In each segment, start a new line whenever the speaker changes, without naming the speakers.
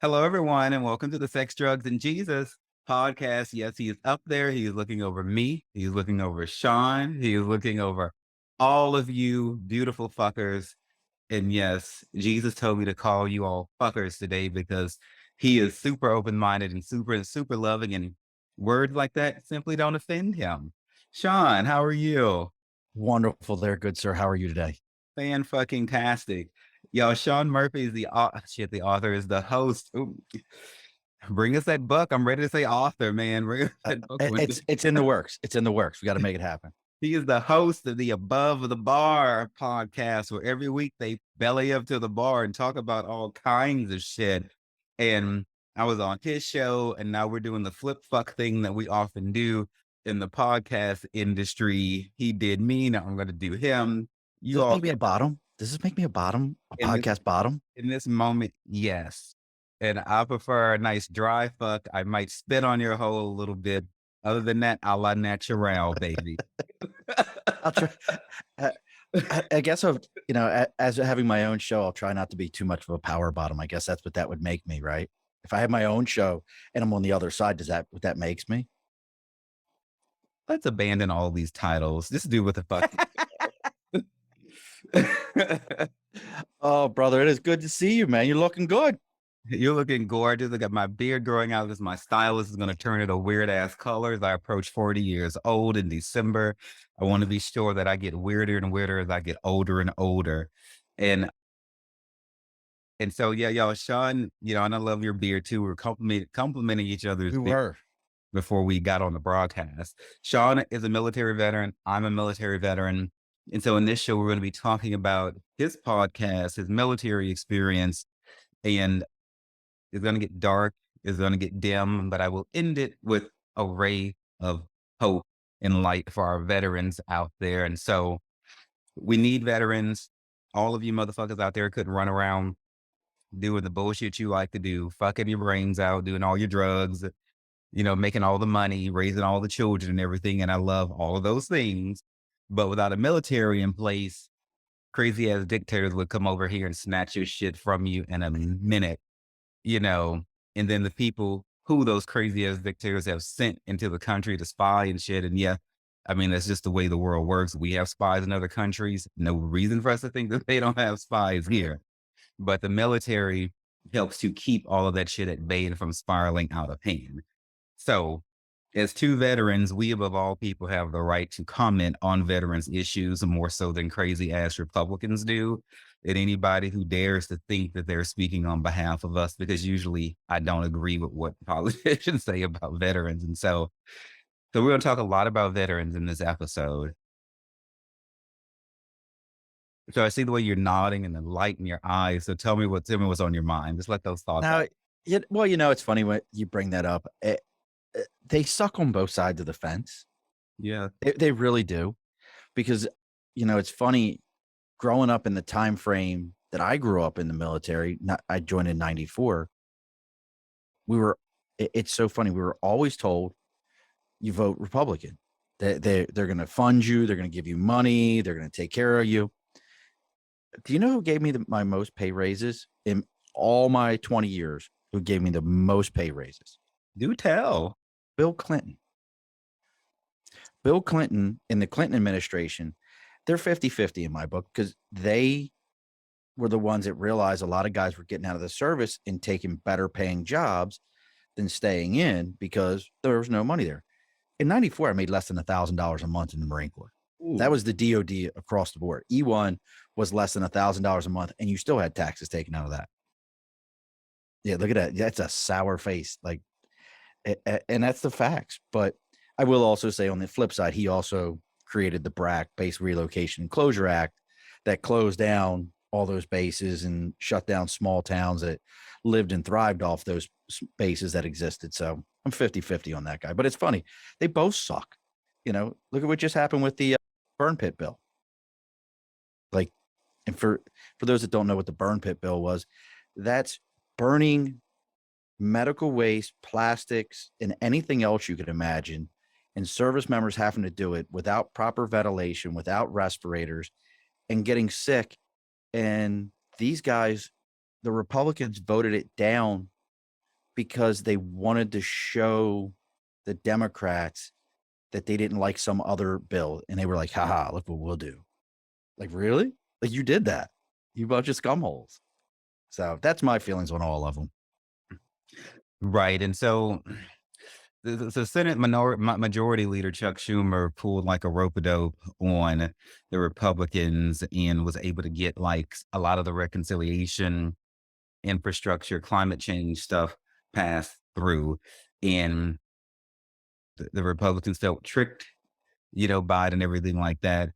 Hello, everyone, and welcome to the Sex, Drugs, and Jesus podcast. Yes, he is up there. He is looking over me. He's looking over Shawn. He is looking over all of you beautiful fuckers. And yes, Jesus told me to call you all fuckers today because he is super open minded and super loving. And words like that simply don't offend him. Shawn, how are you?
Wonderful there, good sir. How are you today?
Fan fucking tastic. Yo, Shawn Murphy is the author is the host. Ooh, bring us that book. I'm ready to say author, man. Bring us that book.
It's in the works. It's in the works. We got to make it happen.
He is the host of the Above the Bar podcast, where every week they belly up to the bar and talk about all kinds of shit. And I was on his show, and now we're doing the flip fuck thing that we often do in the podcast industry. He did me. Now I'm going to do him.
Does
You
this
all
make me a bottom? Does this make me a bottom? A
in this
podcast bottom?
in this moment, yes. And I prefer a nice dry fuck. I might spit on your hole a little bit. Other than that, a la natural, baby.
I'll try. I, I guess as having my own show, I'll try not to be too much of a power bottom. I guess that's what that would make me, right? If I have my own show and I'm on the other side, does that what that makes me?
Let's abandon all these titles. Just do what the fuck.
Oh, brother, it is good to see you, man. You're looking good.
You're looking gorgeous. I got my beard growing out because my stylist is going to turn it a weird ass color as I approach 40 years old in December. I want to be sure that I get weirder and weirder as I get older and older. And so yeah, y'all, Shawn, and I love your beard too. We're complimenting each other's
We
beard
were.
before we got on the broadcast. Shawn is a military veteran. I'm a military veteran. And so in this show, we're going to be talking about his podcast, his military experience, and it's going to get dark, it's going to get dim, but I will end it with a ray of hope and light for our veterans out there. And so we need veterans. All of you motherfuckers out there couldn't run around doing the bullshit you like to do, fucking your brains out, doing all your drugs, making all the money, raising all the children and everything. And I love all of those things. But without a military in place, crazy ass dictators would come over here and snatch your shit from you in a minute, you know. And then the people who those crazy ass dictators have sent into the country to spy and shit. And yeah, I mean, that's just the way the world works. We have spies in other countries. No reason for us to think that they don't have spies here. But the military helps to keep all of that shit at bay and from spiraling out of hand. So, as two veterans, we above all people have the right to comment on veterans' issues more so than crazy ass Republicans do. And anybody who dares to think that they're speaking on behalf of us, because usually I don't agree with what politicians say about veterans. And so we're going to talk a lot about veterans in this episode. So I see the way you're nodding and the light in your eyes. So tell me what's on your mind. Just let those thoughts out.
Now, well, it's funny when you bring that up. They suck on both sides of the fence.
Yeah.
They really do, because it's funny growing up in the time frame that I grew up in the military. I joined in '94. It's so funny. We were always told you vote Republican. They're going to fund you. They're going to give you money. They're going to take care of you. Do you know who gave me my most pay raises in all my 20 years? Who gave me the most pay raises?
Do tell.
Bill Clinton. Bill Clinton in the Clinton administration, they're 50-50 in my book, because they were the ones that realized a lot of guys were getting out of the service and taking better paying jobs than staying in because there was no money there. In '94, I made less than $1,000 a month in the Marine Corps.
Ooh.
That was the DOD across the board. E1 was less than $1,000 a month, and you still had taxes taken out of that. Yeah, look at that. That's a sour face. And that's the facts. But I will also say, on the flip side, he also created the BRAC, Base Relocation and Closure Act, that closed down all those bases and shut down small towns that lived and thrived off those bases that existed. So I'm 50-50 on that guy. But it's funny. They both suck. Look at what just happened with the burn pit bill. And for those that don't know what the burn pit bill was, that's burning medical waste, plastics, and anything else you could imagine, and service members having to do it without proper ventilation, without respirators, and getting sick. And these guys, the Republicans voted it down because they wanted to show the Democrats that they didn't like some other bill, and they were like, haha, look what we'll do. Like, really? Like, you did that, you bunch of scumholes. So that's my feelings on all of them.
Right. And so the Senate majority leader Chuck Schumer pulled like a rope a dope on the Republicans and was able to get like a lot of the reconciliation, infrastructure, climate change stuff passed through. And the Republicans felt tricked, by it and everything like that.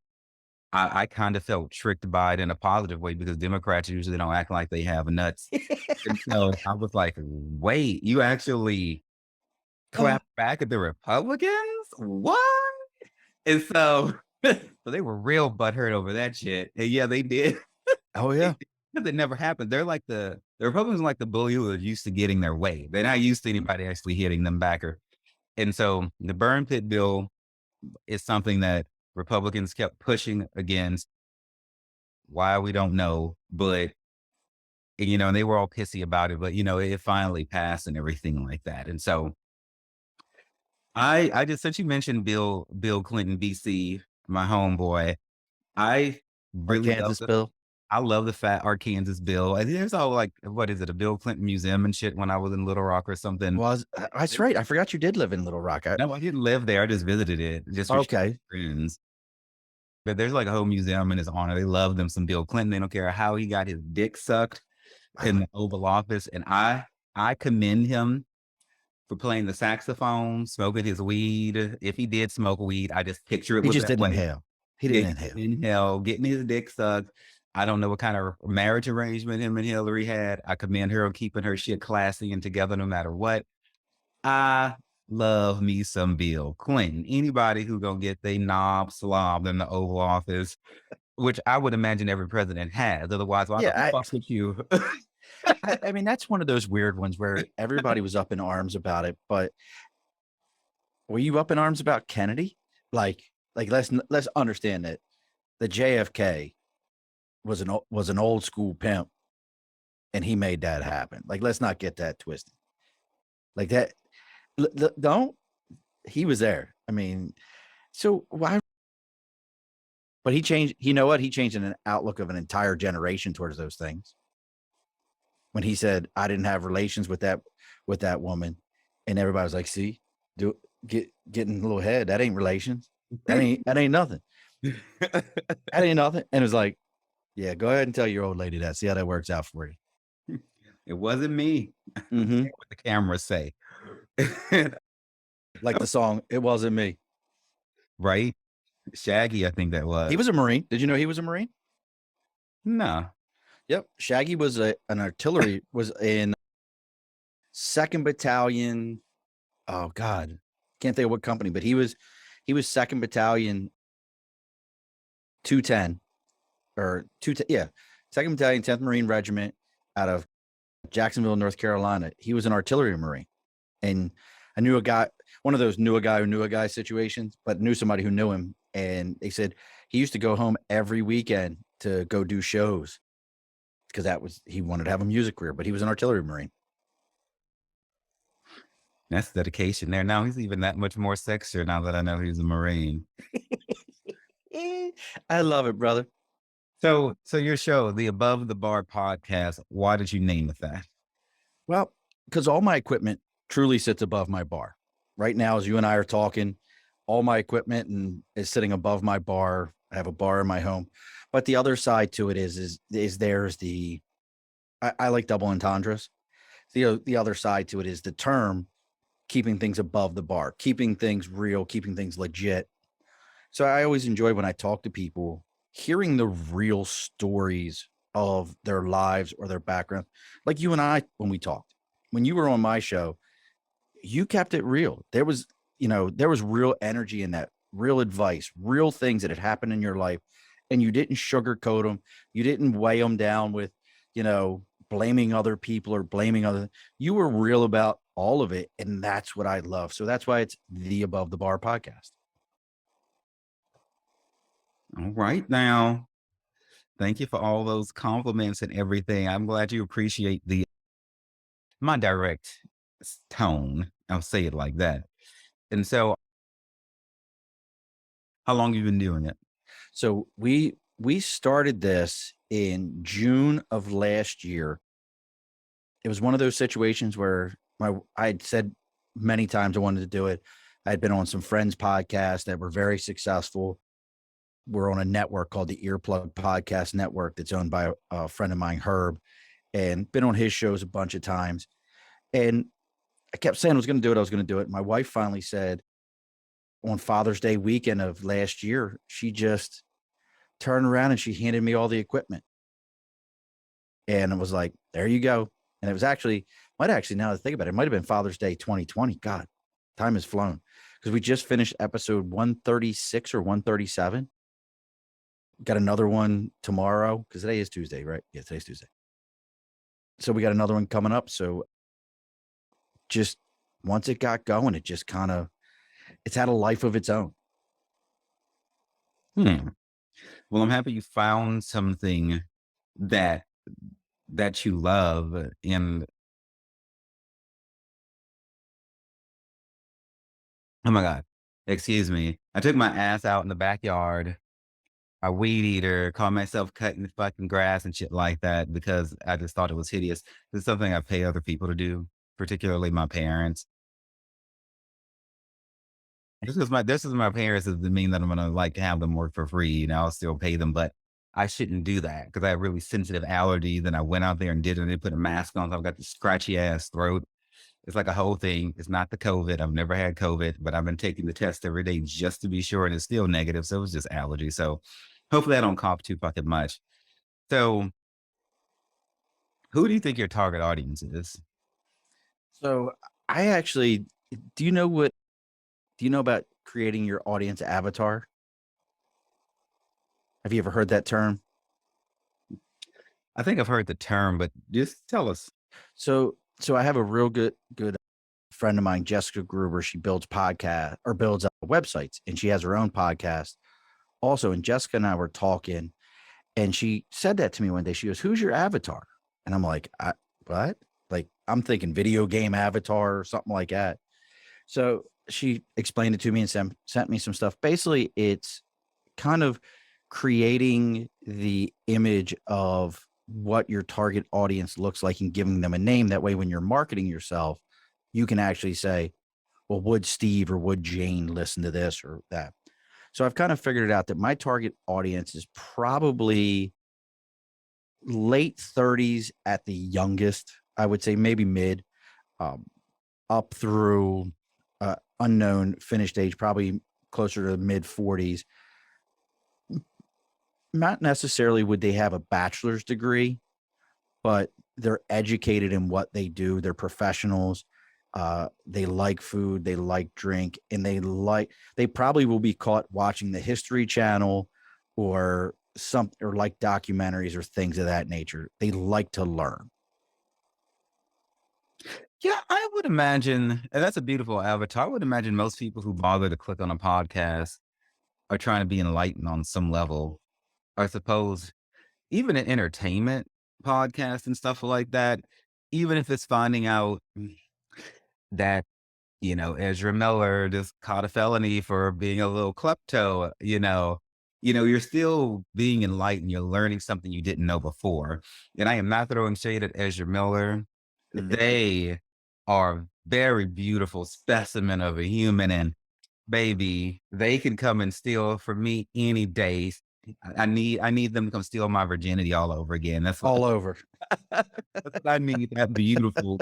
I kind of felt tricked by it in a positive way because Democrats usually don't act like they have nuts. And so I was like, wait, you actually clap back at the Republicans? What? And so, so they were real butthurt over that shit. And yeah, they did.
Oh, yeah.
Because it never happened. They're like the Republicans are like the bully who are used to getting their way. They're not used to anybody actually hitting them back. And so the burn pit bill is something that Republicans kept pushing against. Why we don't know, but and they were all pissy about it, but it finally passed and everything like that. And so I just since you mentioned Bill Clinton, BC, my homeboy, I really love
Kansas bill.
I love the fat Arkansas Bill. I think there's all like what is it, a Bill Clinton museum and shit when I was in Little Rock or something.
Was that's right. I forgot you did live in Little Rock.
No, I didn't live there. I just visited it just for
Okay.
friends. But there's like a whole museum in his honor. They love them some Bill Clinton. They don't care how he got his dick sucked in the Oval Office. And I commend him for playing the saxophone, smoking his weed. If he did smoke weed, I just picture it.
He
was
just
that
didn't
way.
inhale. He didn't
Inhale, getting his dick sucked. I don't know what kind of marriage arrangement him and Hillary had. I commend her on keeping her shit classy and together no matter what. I love me some Bill Clinton. Anybody who gonna get they knob slobbed in the Oval Office, which I would imagine every president has. Otherwise, why
Yeah,
the fuck with you?
I mean, that's one of those weird ones where everybody was up in arms about it, but were you up in arms about Kennedy? Like let's understand that the JFK was an old school pimp, and he made that happen. Like, let's not get that twisted. Like that, don't. He was there. I mean, so why? But he changed. You know what? He changed an outlook of an entire generation towards those things. When he said, "I didn't have relations with that woman," and everybody was like, "See, getting a little head. That ain't relations. That ain't nothing. That ain't nothing." And it was like, yeah, go ahead and tell your old lady that. See how that works out for you.
It wasn't me.
Mm-hmm.
What the cameras say.
Like the song, "It Wasn't Me."
Right? Shaggy, I think that was.
He was a Marine. Did you know he was a Marine?
No.
Yep. Shaggy was an artillery, was in 2nd Battalion. Oh God. Can't think of what company, but he was 2nd Battalion 210 or 210. Yeah. 2nd Battalion, 10th Marine Regiment out of Jacksonville, North Carolina. He was an artillery Marine. And I knew a guy, one of those knew a guy who knew a guy situations, but knew somebody who knew him. And they said he used to go home every weekend to go do shows because he wanted to have a music career, but he was an artillery Marine.
That's dedication there. Now he's even that much more sexier now that I know he's a Marine.
I love it, brother.
So your show, the Above the Bar podcast, why did you name it that?
Well, because all my equipment truly sits above my bar. Right now, as you and I are talking, all my equipment is sitting above my bar. I have a bar in my home, but the other side to it is there's the, I like double entendres. The other side to it is the term keeping things above the bar, keeping things real, keeping things legit. So I always enjoy when I talk to people, hearing the real stories of their lives or their background. Like you and I, when we talked, when you were on my show, you kept it real. There was real energy in that, real advice, real things that had happened in your life. And you didn't sugarcoat them. You didn't weigh them down with, blaming other people or blaming other. You were real about all of it. And that's what I love. So that's why it's the Above the Bar podcast.
All right now. Thank you for all those compliments and everything. I'm glad you appreciate my direct tone. I'll say it like that. And so, how long you been doing it?
So we started this in June of last year. It was one of those situations where I had said many times I wanted to do it. I had been on some friends' podcasts that were very successful. We're on a network called the Earplug Podcast Network that's owned by a friend of mine, Herb, and been on his shows a bunch of times. And I kept saying I was going to do it. I was going to do it. My wife finally said on Father's Day weekend of last year, she just turned around and she handed me all the equipment. And it was like, there you go. And it was actually, might actually, now that I think about it, it might have been Father's Day 2020. God, time has flown because we just finished episode 136 or 137. Got another one tomorrow because today is Tuesday, right? Yeah, today's Tuesday. So we got another one coming up. So just once it got going, it just kind of, it's had a life of its own.
Hmm. Well, I'm happy you found something that you love. And oh my God, excuse me. I took my ass out in the backyard, a weed eater, caught myself cutting fucking grass and shit like that because I just thought it was hideous. It's something I pay other people to do, particularly my parents. This is my parents doesn't mean that I'm gonna like have them work for free. I'll still pay them, but I shouldn't do that because I have really sensitive allergies. And I went out there and did it. And they put a mask on. So I've got this scratchy ass throat. It's like a whole thing. It's not the COVID. I've never had COVID, but I've been taking the test every day just to be sure, and it's still negative. So it's just allergy. So hopefully I don't cough too fucking much. So who do you think your target audience is?
So I actually, do you know what, do you know about creating your audience avatar? Have you ever heard that term?
I think I've heard the term, but just tell us.
So I have a real good friend of mine, Jessica Gruber. She builds podcast or builds websites, and she has her own podcast also. And Jessica and I were talking, and she said that to me one day. She goes, "Who's your avatar?" And I'm like, "What?" Like I'm thinking video game avatar or something like that. So she explained it to me and sent me some stuff. Basically, it's kind of creating the image of what your target audience looks like and giving them a name. That way, when you're marketing yourself, you can actually say, well, would Steve or would Jane listen to this or that? So I've kind of figured it out that my target audience is probably late 30s at the youngest. I would say maybe mid, um, up through unknown finished age, probably closer to mid 40s. Not necessarily would they have a bachelor's degree, but they're educated in what they do. They're professionals. They like food, they like drink, and they probably will be caught watching the History Channel or or like documentaries or things of that nature. They like to learn.
Yeah, I would imagine, and that's a beautiful avatar. I would imagine most people who bother to click on a podcast are trying to be enlightened on some level. I suppose even in entertainment podcasts and stuff like that, even if it's finding out that, Ezra Miller just caught a felony for being a little klepto, you're still being enlightened. You're learning something you didn't know before. And I am not throwing shade at Ezra Miller. They are a very beautiful specimen of a human. And baby, they can come and steal from me any day. I need them to come steal my virginity all over again. That's what
All over.
that's what I need, that beautiful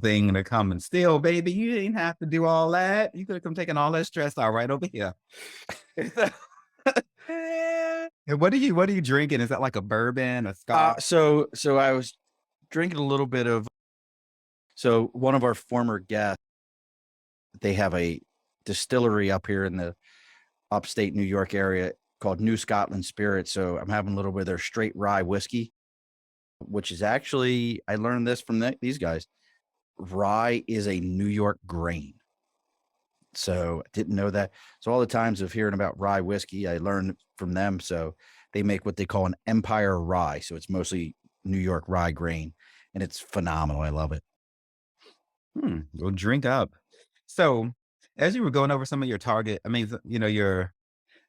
thing to come and steal, baby. You didn't have to do all that. You could have come taking all that stress out right over here. And what are you drinking? Is that like a bourbon, a scotch?
So I was drinking a little bit of. So one of our former guests, they have a distillery up here in the upstate New York area called New Scotland Spirit. So I'm having a little bit of their straight rye whiskey, which is actually, I learned this from these guys. Rye is a New York grain. So I didn't know that. So all the times of hearing about rye whiskey, I learned from them. So they make what they call an Empire rye. So it's mostly New York rye grain, and it's phenomenal. I love it.
Well, drink up. So, as you were going over some of your target, I mean, your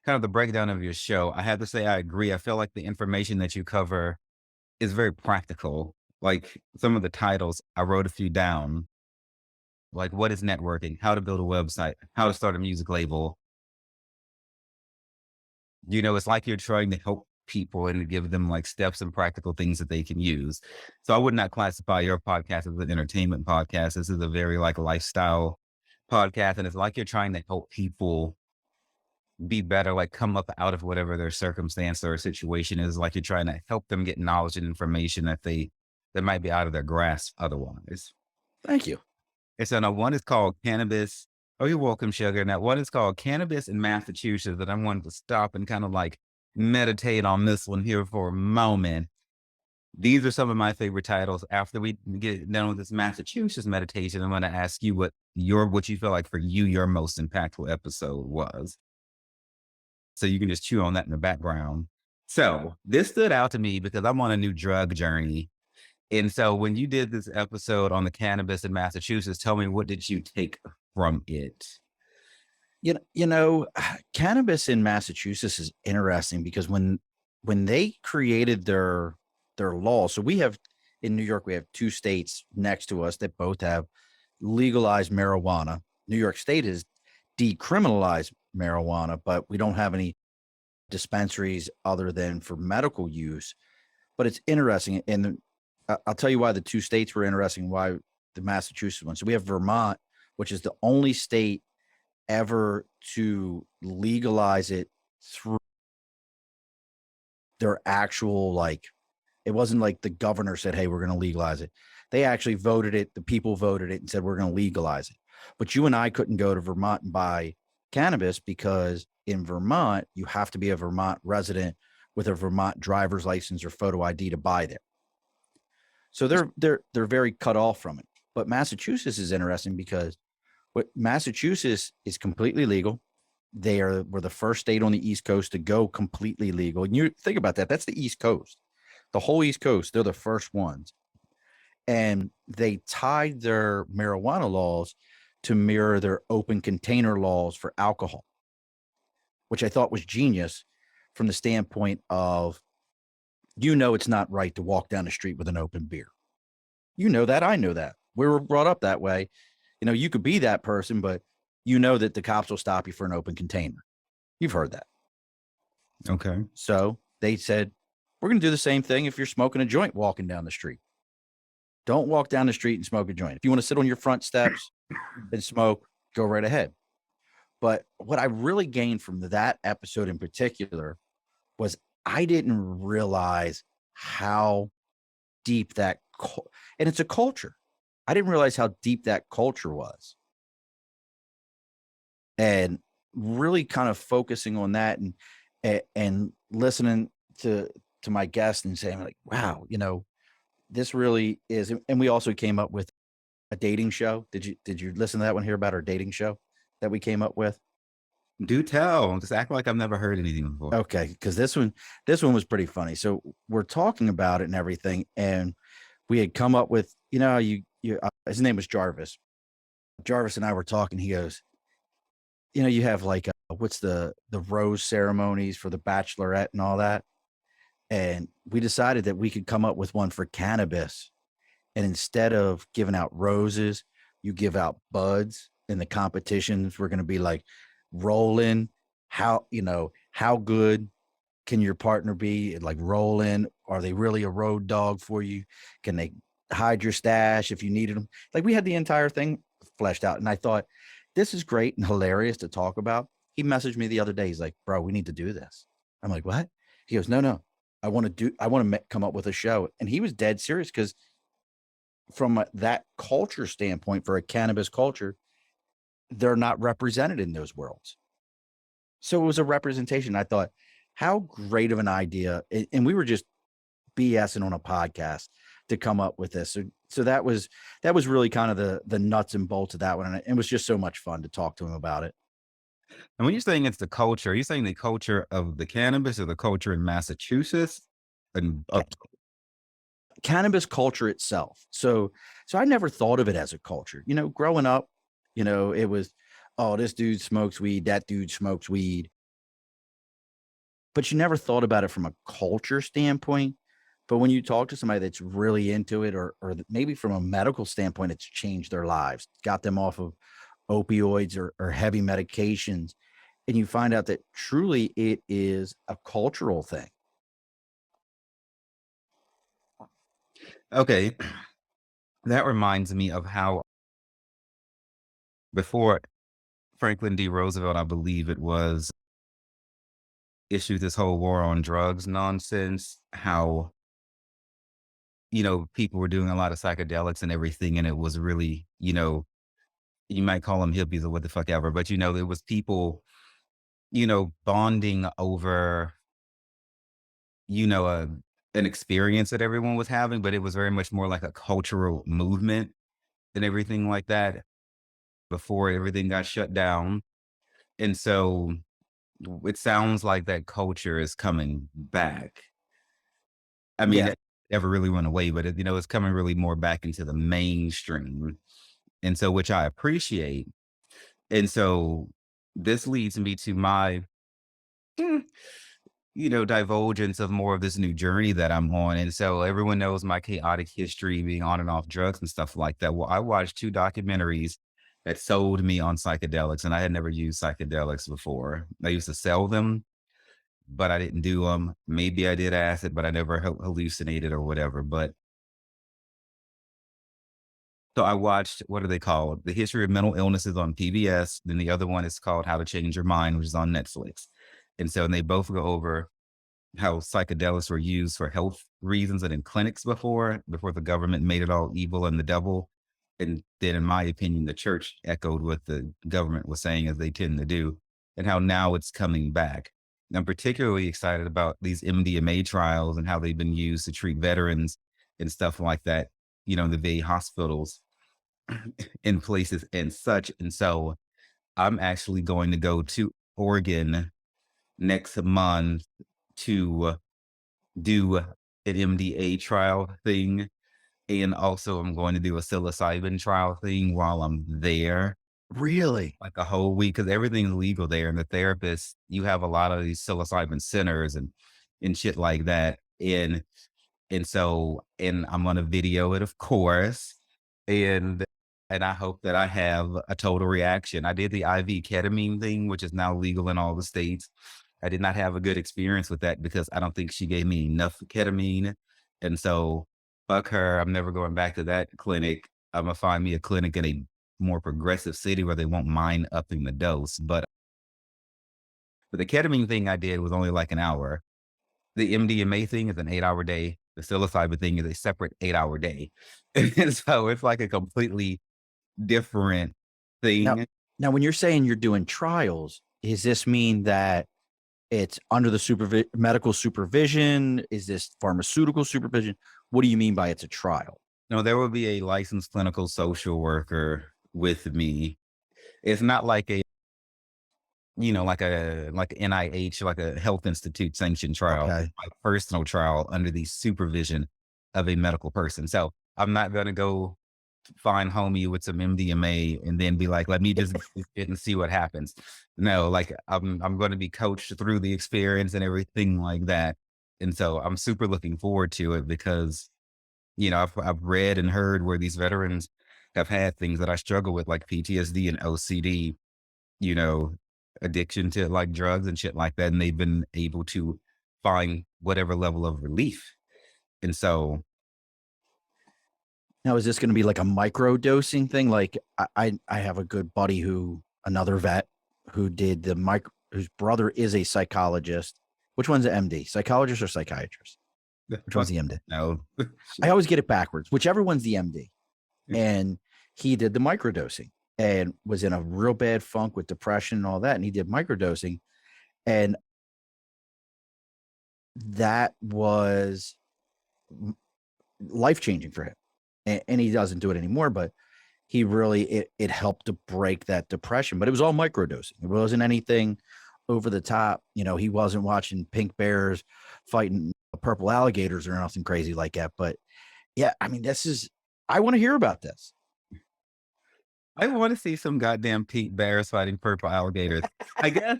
kind of the breakdown of your show, I have to say I agree. I feel like the information that you cover is very practical. Like some of the titles, I wrote a few down, like what is networking, how to build a website, how to start a music label. It's like you're trying to help people and to give them like steps and practical things that they can use. So I would not classify your podcast as an entertainment podcast. This is a very like lifestyle podcast. And it's like you're trying to help people be better, like come up out of whatever their circumstance or situation is. Like you're trying to help them get knowledge and information that might be out of their grasp otherwise.
Thank you.
And so now one is called Cannabis. Oh, you're welcome, Sugar. Now one is called Cannabis in Massachusetts, that I wanted to stop and kind of like meditate on this one here for a moment. These are some of my favorite titles. After we get done with this Massachusetts meditation, I'm going to ask you what you feel like for you, your most impactful episode was. So you can just chew on that in the background. So this stood out to me because I'm on a new drug journey. And so when you did this episode on the cannabis in Massachusetts, tell me, what did you take from it?
Cannabis in Massachusetts is interesting because when they created their law, so we have in New York, we have two states next to us that both have legalized marijuana. New York State has decriminalized marijuana, but we don't have any dispensaries other than for medical use. But it's interesting, and I'll tell you why the two states were interesting, why the Massachusetts one. So we have Vermont, which is the only state ever to legalize it through their actual, like, it wasn't like the governor said, hey, we're going to legalize it. They actually voted it. The people voted it and said, we're going to legalize it. But you and I couldn't go to Vermont and buy cannabis because in Vermont, you have to be a Vermont resident with a Vermont driver's license or photo ID to buy there. So they're very cut off from it. But Massachusetts is interesting because Massachusetts is completely legal. Were the first state on the East Coast to go completely legal. And you think about that, that's the East Coast. The whole East Coast, they're the first ones. And they tied their marijuana laws to mirror their open container laws for alcohol, which I thought was genius from the standpoint of, it's not right to walk down the street with an open beer. You know that, I know that. We were brought up that way. You could be that person, but that the cops will stop you for an open container. You've heard that.
Okay.
So they said, we're going to do the same thing if you're smoking a joint walking down the street. Don't walk down the street and smoke a joint. If you want to sit on your front steps and smoke, go right ahead. But what I really gained from that episode in particular was I didn't realize how deep and it's a culture. I didn't realize how deep that culture was. And really kind of focusing on that and listening to my guest and saying like, wow, this really is. And we also came up with a dating show. Did you listen to that one, hear about our dating show that we came up with?
Do tell. Just act like I've never heard anything before.
Okay, because this one was pretty funny. So we're talking about it and everything, and we had come up with, his name was Jarvis. Jarvis and I were talking. He goes, you have like what's the rose ceremonies for the bachelorette and all that, and we decided that we could come up with one for cannabis, and instead of giving out roses, you give out buds, and the competitions were going to be like rolling. How good can your partner be? Like rolling, are they really a road dog for you? Can they hide your stash if you needed them? Like we had the entire thing fleshed out, and I thought this is great and hilarious to talk about. He messaged me the other day. He's like, bro, we need to do this. I'm like, what? He goes, no, I want to come up with a show. And he was dead serious because from that culture standpoint, for a cannabis culture, they're not represented in those worlds. So it was a representation. I thought, how great of an idea. And we were just BSing on a podcast to come up with this. So that was really kind of the nuts and bolts of that one. And it was just so much fun to talk to him about it.
And when you're saying it's the culture, are you saying the culture of the cannabis or the culture in Massachusetts? And
cannabis culture itself. So I never thought of it as a culture. Growing up, it was, oh, this dude smokes weed, that dude smokes weed. But you never thought about it from a culture standpoint. But when you talk to somebody that's really into it, or maybe from a medical standpoint, it's changed their lives, got them off of opioids or heavy medications, and you find out that truly it is a cultural thing.
Okay. That reminds me of how before Franklin D. Roosevelt, I believe it was, issued this whole war on drugs nonsense, how, people were doing a lot of psychedelics and everything. And it was really, you might call them hippies or what the fuck ever, but, there was people, bonding over, you know, a, an experience that everyone was having, but it was very much more like a cultural movement and everything like that before everything got shut down. And so it sounds like that culture is coming back. I mean,
Yeah.
it never really went away, but it's coming really more back into the mainstream. And so, which I appreciate. And so this leads me to my, mm, divulgence of more of this new journey that I'm on. And so everyone knows my chaotic history being on and off drugs and stuff like that. Well, I watched two documentaries that sold me on psychedelics, and I had never used psychedelics before. I used to sell them, but I didn't do them. Maybe I did acid, but I never hallucinated or whatever. But so I watched, what are they called? The History of Mental Illnesses on PBS. Then the other one is called How to Change Your Mind, which is on Netflix. And they both go over how psychedelics were used for health reasons and in clinics before the government made it all evil and the devil. And then, in my opinion, the church echoed what the government was saying, as they tend to do, and how now it's coming back. And I'm particularly excited about these MDMA trials and how they've been used to treat veterans and stuff like that, in the VA hospitals in places and such. And so I'm actually going to go to Oregon next month to do an MDA trial thing. And also I'm going to do a psilocybin trial thing while I'm there,
Really?
like a whole week, because everything's legal there. And the therapists, you have a lot of these psilocybin centers and shit like that. And I'm gonna video it, of course, and I hope that I have a total reaction. I did the IV ketamine thing, which is now legal in all the states. I did not have a good experience with that because I don't think she gave me enough ketamine, and so fuck her. I'm never going back to that clinic. Imma find me a clinic in a more progressive city where they won't mind upping the dose, but the ketamine thing I did was only like an hour. The MDMA thing is an 8-hour day. The psilocybin thing is a separate 8-hour day. And so it's like a completely different
Now,
thing.
now, when you're saying you're doing trials, does this mean that it's under the medical supervision? Is this pharmaceutical supervision? What do you mean by it's a trial?
No, there will be a licensed clinical social worker with me. It's not like a, like NIH, like a health institute sanctioned trial,
Okay.
like personal trial under the supervision of a medical person. So I'm not gonna go find homie with some MDMA and then be like, let me just do it and see what happens. No, like I'm going to be coached through the experience and everything like that. And so I'm super looking forward to it because, I've read and heard where these veterans have had things that I struggle with, like PTSD and OCD, you know, addiction to like drugs and shit like that. And they've been able to find whatever level of relief. And so,
Now, is this going to be like a micro dosing thing? Like I have a good buddy another vet who did whose brother is a psychologist. Which one's the MD? Psychologist or psychiatrist?
the
Which one's
fuck,
the MD?
no.
I
Shit.
always get it backwards. Whichever one's the MD. And he did the microdosing and was in a real bad funk with depression and all that. And he did microdosing. And that was life changing for him. And he doesn't do it anymore, but he really, it helped to break that depression. But it was all microdosing. It wasn't anything over the top. He wasn't watching pink bears fighting purple alligators or nothing crazy like that. But Yeah, I mean, I want to hear about this.
I want to see some goddamn pink bears fighting purple alligators. I guess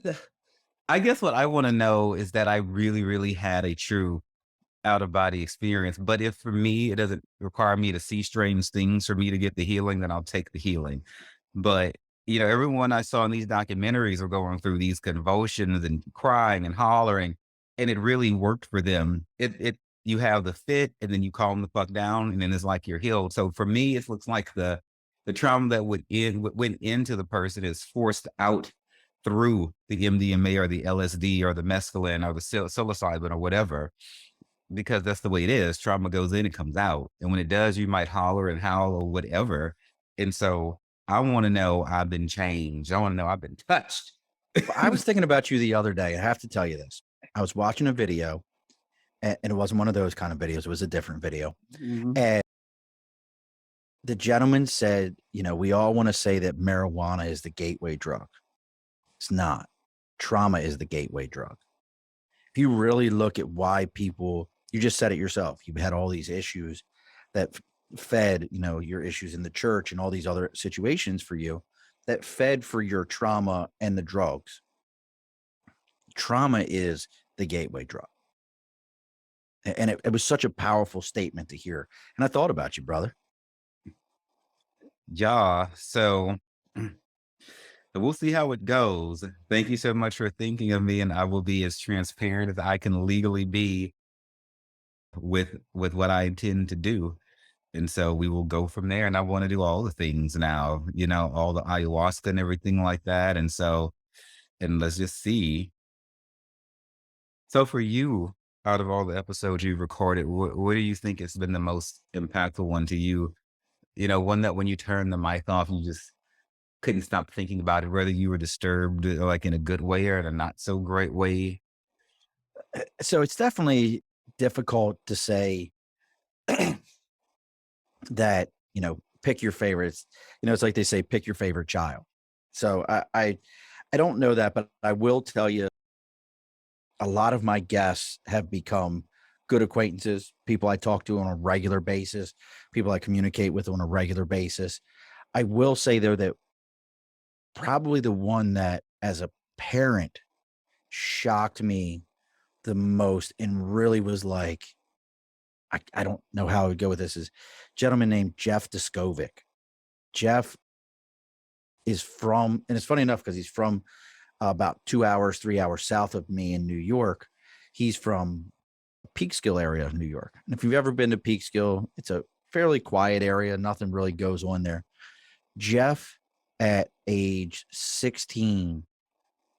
I guess what I want to know is that I really, really had a true out of body experience. But if for me, it doesn't require me to see strange things for me to get the healing, then I'll take the healing. But, everyone I saw in these documentaries were going through these convulsions and crying and hollering, and it really worked for them. You have the fit and then you calm the fuck down and then it's like you're healed. So for me, it looks like the trauma that went into the person is forced out through the MDMA or the LSD or the mescaline or the psilocybin or whatever, because that's the way it is. Trauma goes in, it comes out. And when it does, you might holler and howl or whatever. And so I want to know I've been changed. I want to know I've been touched.
I was thinking about you the other day. I have to tell you this. I was watching a video, and it wasn't one of those kind of videos. It was a different video.
Mhm.
And the gentleman said, we all want to say that marijuana is the gateway drug. It's not. Trauma is the gateway drug. If you really look at why people, you just said it yourself, you've had all these issues that fed, your issues in the church and all these other situations for you that fed for your trauma and the drugs. Trauma is the gateway drug. And it was such a powerful statement to hear. And I thought about you, brother.
Yeah. So we'll see how it goes. Thank you so much for thinking of me, and I will be as transparent as I can legally be with what I intend to do. And so we will go from there. And I want to do all the things now, all the ayahuasca and everything like that. And so, and let's just see. So for you, out of all the episodes you've recorded, what do you think has been the most impactful one to you? One that when you turn the mic off, you just couldn't stop thinking about it, whether you were disturbed, like in a good way or in a not so great way.
So it's definitely difficult to say that, pick your favorites. It's like they say, pick your favorite child. So I don't know that, but I will tell you a lot of my guests have become good acquaintances, people I talk to on a regular basis, people I communicate with on a regular basis. I will say though that probably the one that as a parent shocked me the most and really was like, I don't know how I would go with this, is a gentleman named Jeff Discovic. Jeff is from, and it's funny enough because he's from about 2 hours, 3 hours south of me in New York. He's from Peekskill area of New York. And if you've ever been to Peekskill, it's a fairly quiet area. Nothing really goes on there. Jeff, at age 16,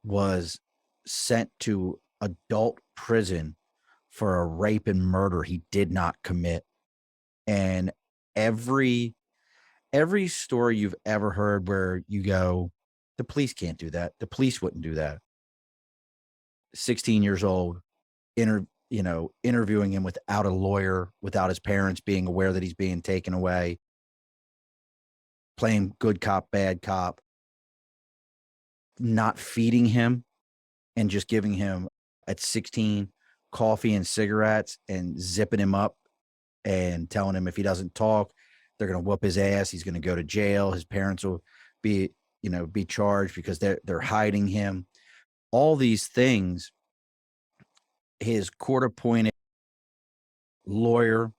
was sent to adult prison for a rape and murder he did not commit. And every story you've ever heard where you go, the police can't do that. The police wouldn't do that. 16 years old, interviewing him without a lawyer, without his parents being aware that he's being taken away, playing good cop, bad cop, not feeding him and just giving him at 16 coffee and cigarettes and zipping him up and telling him if he doesn't talk, they're going to whoop his ass. He's going to go to jail. His parents will be charged because they're hiding him. All these things, his court appointed lawyer,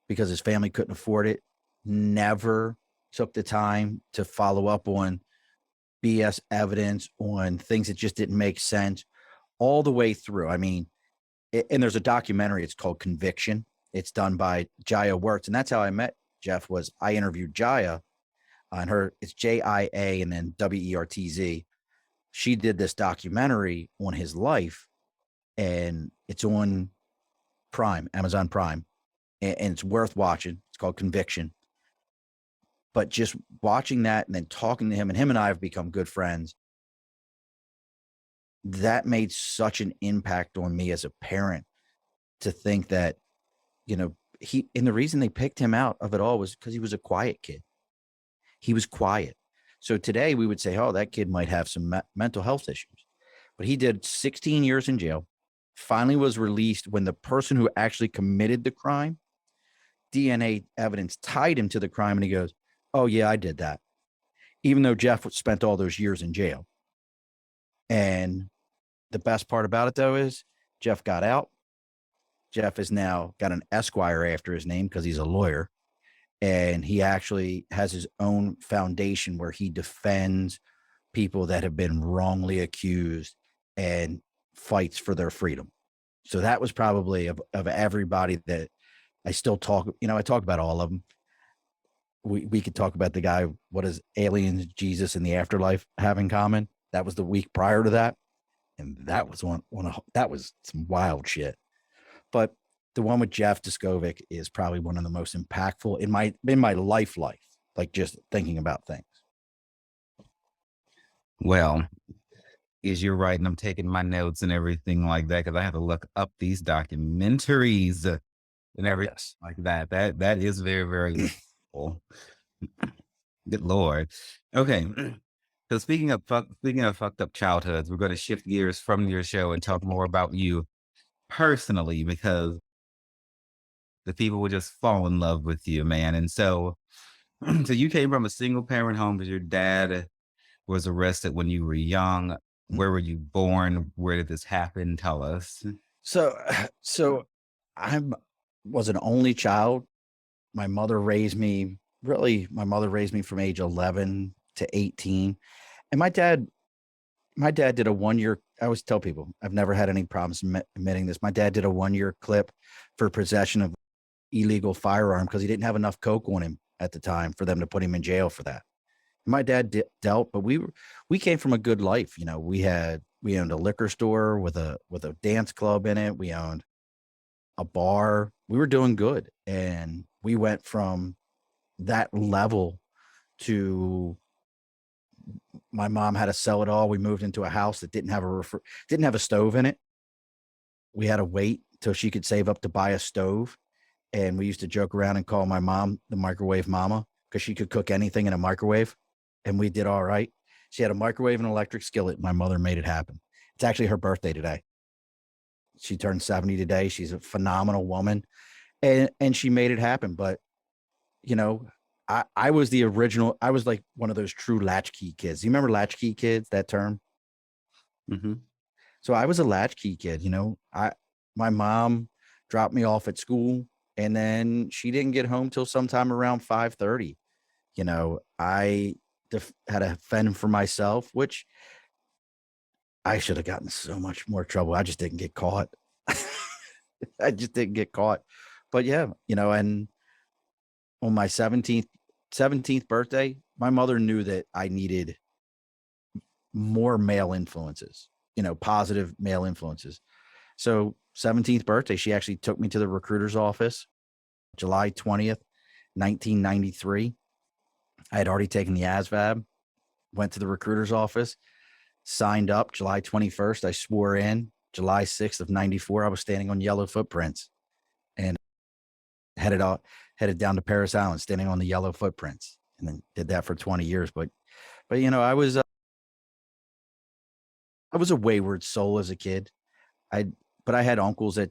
because his family couldn't afford it, never took the time to follow up on BS evidence, on things that just didn't make sense all the way through. I mean, and there's a documentary, it's called Conviction. It's done by Jaya Wertz. And that's how I met Jeff. Was I interviewed Jaya on it's JIA and then WERTZ. She did this documentary on his life, and it's on Prime, Amazon Prime, and it's worth watching. It's called Conviction. But just watching that and then talking to him, and him and I have become good friends, that made such an impact on me as a parent, to think that, and the reason they picked him out of it all was because he was a quiet kid. He was quiet. So today we would say, oh, that kid might have some mental health issues. But he did 16 years in jail, finally was released when the person who actually committed the crime DNA evidence tied him to the crime. And he goes, oh, yeah, I did that. Even though Jeff spent all those years in jail. And the best part about it, though, is Jeff got out. Jeff has now got an Esquire after his name because he's a lawyer. And he actually has his own foundation where he defends people that have been wrongly accused and fights for their freedom. So that was probably of everybody that I still talk, I talk about all of them. We could talk about the guy, what does aliens, Jesus, and the afterlife have in common? That was the week prior to that. And that was that was some wild shit. But the one with Jeff Discovic is probably one of the most impactful in my life, like just thinking about things.
Well, as you're writing, I'm taking my notes and everything like that because I have to look up these documentaries and everything like that. That is very, very cool. Good Lord. Okay. So speaking of fucked up childhoods, we're going to shift gears from your show and talk more about you personally because the people will just fall in love with you, man. And so, so you came from a single parent home because your dad was arrested when you were young. Where were you born? Where did this happen? Tell us.
So I was an only child. My mother raised me from age 11 to 18. And my dad did a 1 year. I always tell people I've never had any problems admitting this. My dad did a 1 year clip for possession of illegal firearm because he didn't have enough coke on him at the time for them to put him in jail for that. My dad dealt, but we came from a good life. We owned a liquor store with a dance club in it. We owned a bar. We were doing good. And we went from that level to my mom had to sell it all. We moved into a house that didn't have a stove in it. We had to wait till she could save up to buy a stove. And we used to joke around and call my mom the microwave mama because she could cook anything in a microwave. And we did all right. She had a microwave and electric skillet. My mother made it happen. It's actually her birthday today. She turned 70 today. She's a phenomenal woman. And she made it happen. But, I was the original. I was like one of those true latchkey kids. You remember latchkey kids, that term?
Mm-hmm.
So I was a latchkey kid. My mom dropped me off at school and then she didn't get home till sometime around 5:30. I had to fend for myself, which I should have gotten so much more trouble. I just didn't get caught. I just didn't get caught. But yeah, and on my 17th birthday, my mother knew that I needed more male influences, positive male influences. So 17th birthday, she actually took me to the recruiter's office, July 20th, 1993. I had already taken the ASVAB, went to the recruiter's office, signed up July 21st. I swore in July 6th of 94. I was standing on yellow footprints and headed down to Paris Island, standing on the yellow footprints, and then did that for 20 years. But I was a wayward soul as a kid. But I had uncles that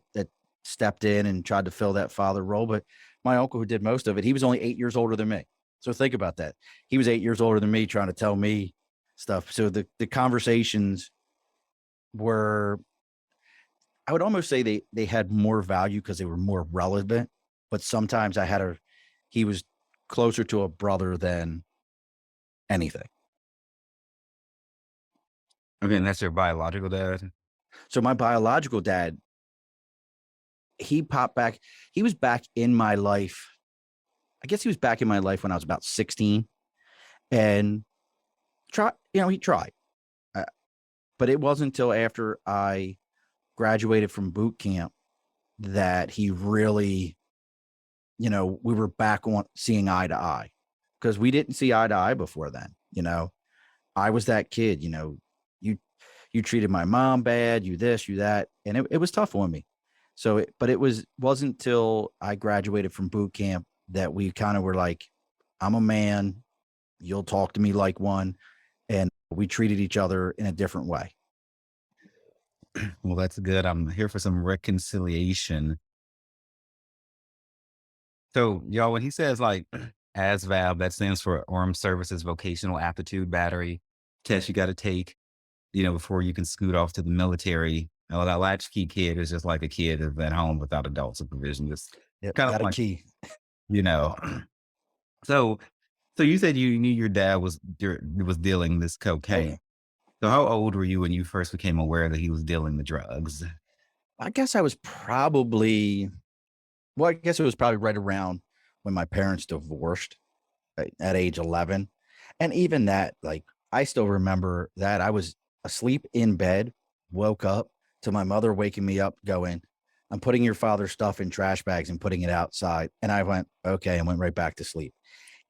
stepped in and tried to fill that father role. But my uncle who did most of it, he was only 8 years older than me. So think about that. He was 8 years older than me trying to tell me stuff. So the conversations were, I would almost say they had more value because they were more relevant. But sometimes he was closer to a brother than anything.
Okay, and that's your biological dad?
So my biological dad, he popped back. He was back in my life. I guess he was back in my life when I was about 16 and he tried. But it wasn't until after I graduated from boot camp that he really, we were back on seeing eye to eye because we didn't see eye to eye before then. I was that kid, you treated my mom bad, you this, you that. And it was tough on me. So, but it wasn't till I graduated from boot camp that we kind of were like, I'm a man, you'll talk to me like one. And we treated each other in a different way.
Well, that's good. I'm here for some reconciliation. So, y'all, when he says like ASVAB, that stands for Armed Services Vocational Aptitude Battery test you got to take, before you can scoot off to the military. Now, that latchkey kid is just like a kid that's at home without adult supervision. Just
Yep,
kind of
got a
like,
key.
you know. So, so you said you knew your dad was dealing this
Oh yeah.
cocaine. So, how old were you when you first became aware that he was dealing the drugs?
I guess I was probably well, I guess it was probably right around when my parents divorced at age 11. And even that, like, I still remember that I was asleep in bed, woke up to my mother waking me up, going, I'm putting your father's stuff in trash bags and putting it outside. And I went, okay, and went right back to sleep.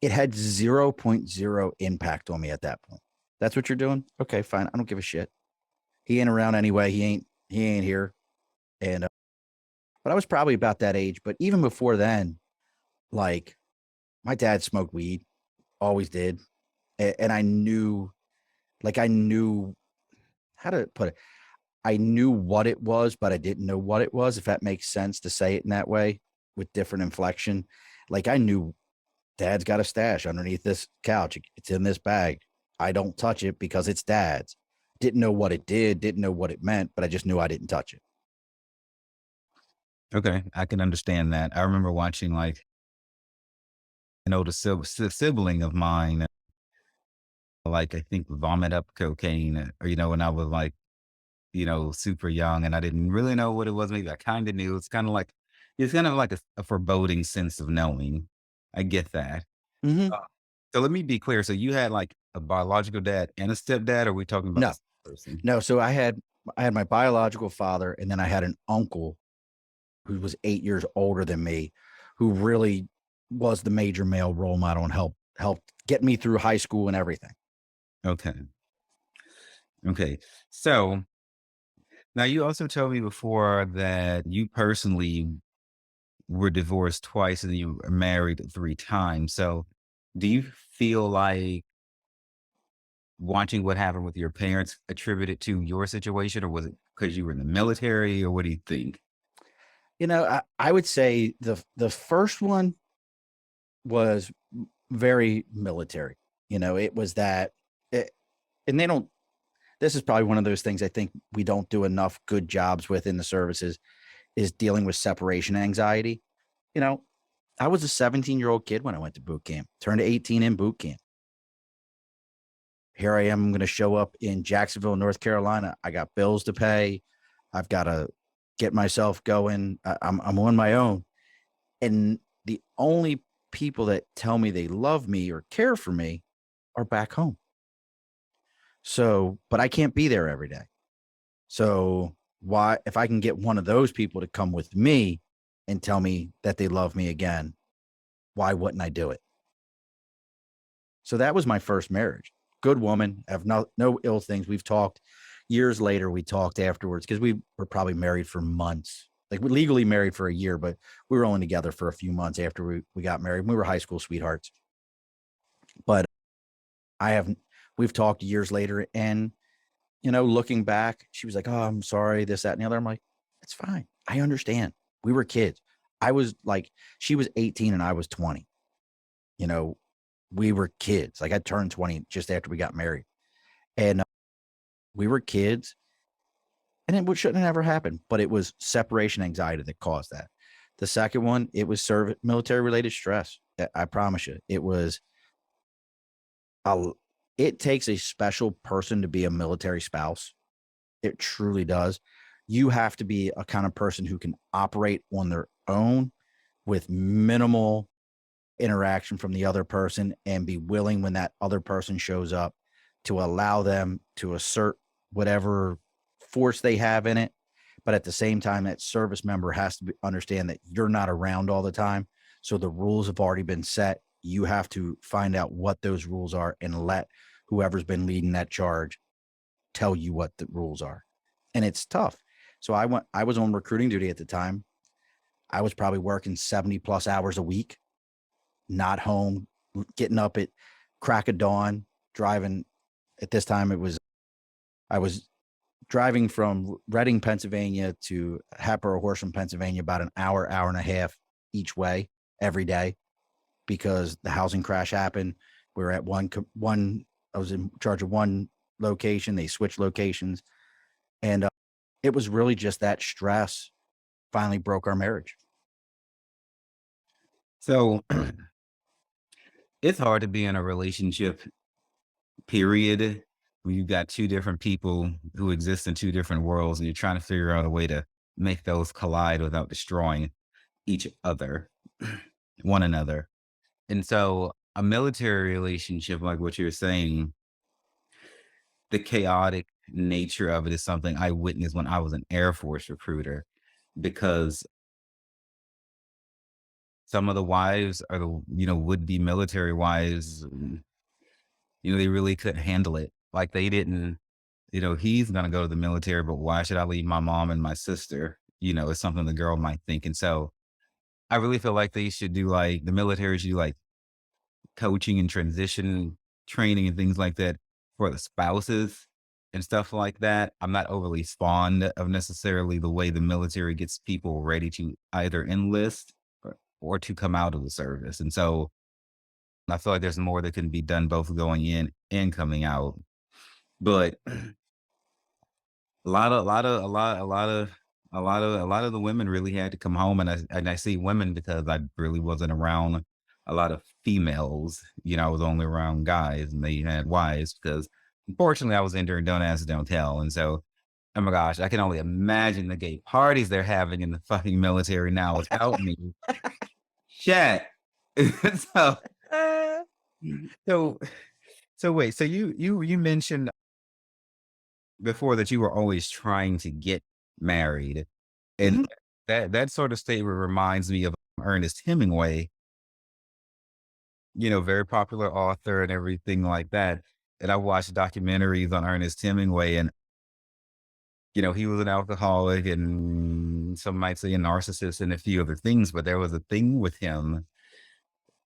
It had zero point 0.0 impact on me at that point. That's what you're doing? Okay, fine. I don't give a shit. He ain't around anyway. He ain't here. And but I was probably about that age. But even before then, like, my dad smoked weed, always did. And I knew how to put it. I knew what it was, but I didn't know what it was, if that makes sense to say it in that way with different inflection. Like, I knew dad's got a stash underneath this couch. It's in this bag. I don't touch it because it's dad's. Didn't know what it did, didn't know what it meant, but I just knew I didn't touch it.
Okay, I can understand that. I remember watching like an older sibling of mine, like I think vomit up cocaine, or when I was like super young, and I didn't really know what it was. Maybe I kind of knew. It's kind of like a foreboding sense of knowing. I get that.
Mm-hmm.
Uh, so let me be clear. So you had like a biological dad and a stepdad, or are we talking about the
No,
same person?
no. So I had my biological father, and then I had an uncle who was 8 years older than me, who really was the major male role model and helped get me through high school and everything.
Okay. Okay. So now you also told me before that you personally were divorced twice and you were married 3 times. So do you feel like watching what happened with your parents attributed to your situation, or was it because you were in the military, or what do you think?
I would say the first one was very military. It was that, it, and they don't. This is probably one of those things I think we don't do enough good jobs with in the services, is dealing with separation anxiety. You know, I was a 17-year-old kid when I went to boot camp, turned 18 in boot camp. Here I am. I'm going to show up in Jacksonville, North Carolina. I got bills to pay. I've got to get myself going. I'm on my own. And the only people that tell me they love me or care for me are back home. So, but I can't be there every day. So, why, if I can get one of those people to come with me and tell me that they love me again, why wouldn't I do it? So that was my first marriage. Good woman, have no ill things. We've talked years later. We talked afterwards because we were probably married for months. Like, we're legally married for a year, but we were only together for a few months after we got married. We were high school sweethearts. But I haven't, we've talked years later, and looking back, she was like, "Oh, I'm sorry, this, that, and the other." I'm like, "It's fine. I understand. We were kids. I was like, she was 18 and I was 20. You know, we were kids. Like, I turned 20 just after we got married, and we were kids, and it shouldn't have ever happened. But it was separation anxiety that caused that. The second one, it was military related stress. I promise you, it was a. It takes a special person to be a military spouse. It truly does. You have to be a kind of person who can operate on their own with minimal interaction from the other person, and be willing, when that other person shows up, to allow them to assert whatever force they have in it. But at the same time, that service member has to understand that you're not around all the time. So the rules have already been set. You have to find out what those rules are and let whoever's been leading that charge tell you what the rules are. And it's tough. So I was on recruiting duty at the time. I was probably working 70 plus hours a week, not home, getting up at crack of dawn, driving. At this time, I was driving from Reading, Pennsylvania to Hatboro, Horsham, Pennsylvania, about an hour, hour and a half each way every day because the housing crash happened. We were at I was in charge of one location. They switched locations. And it was really just that stress finally broke our marriage.
So it's hard to be in a relationship, period, when you've got two different people who exist in two different worlds and you're trying to figure out a way to make those collide without destroying each other, one another. And so a military relationship, like what you're saying, the chaotic nature of it is something I witnessed when I was an Air Force recruiter because some of the wives are the, would be military wives, they really couldn't handle it. Like they didn't, he's going to go to the military, but why should I leave my mom and my sister? It's something the girl might think. And so I really feel like they should do like the military should do like coaching and transition training and things like that for the spouses and stuff like that. I'm not overly fond of necessarily the way the military gets people ready to either enlist or to come out of the service. And so I feel like there's more that can be done both going in and coming out. But a lot of the women really had to come home, and I see women because I really wasn't around a lot of females. I was only around guys, and they had wives because unfortunately I was in during Don't Ask, Don't Tell, and so oh my gosh, I can only imagine the gay parties they're having in the fucking military now without me. Shit. so so so wait, so you mentioned before that you were always trying to get married. And
Mhm.
that sort of statement reminds me of Ernest Hemingway, very popular author and everything like that. And I watched documentaries on Ernest Hemingway and he was an alcoholic and some might say a narcissist and a few other things, but there was a thing with him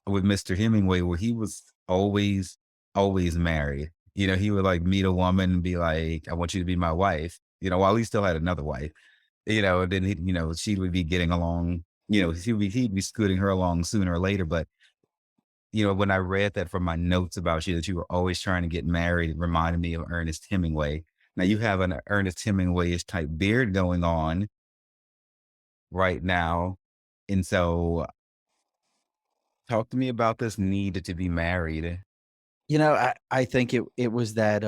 with Mr. Hemingway where he was always married. He would like meet a woman and be like, I want you to be my wife, while he still had another wife, and then she would be getting along, he'd be scooting her along sooner or later. But, when I read that from my notes about you, that you were always trying to get married, it reminded me of Ernest Hemingway. Now you have an Ernest Hemingway-ish type beard going on right now. And so talk to me about this need to be married.
I think it was that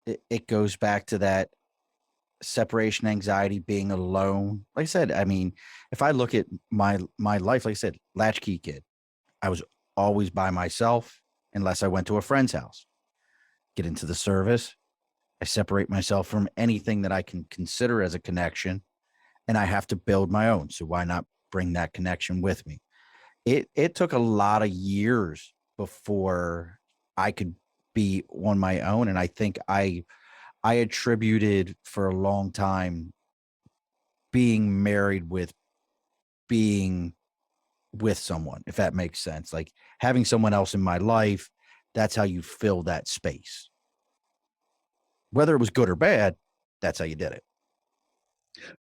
it goes back to that separation anxiety, being alone. Like I said, I mean, if I look at my life, like I said, latchkey kid, I was always by myself unless I went to a friend's house. Get into the service, I separate myself from anything that I can consider as a connection, and I have to build my own. So why not bring that connection with me? It took a lot of years before I could be on my own, and I think I attributed for a long time being married with being with someone, if that makes sense. Like having someone else in my life, that's how you fill that space. Whether it was good or bad, that's how you did it.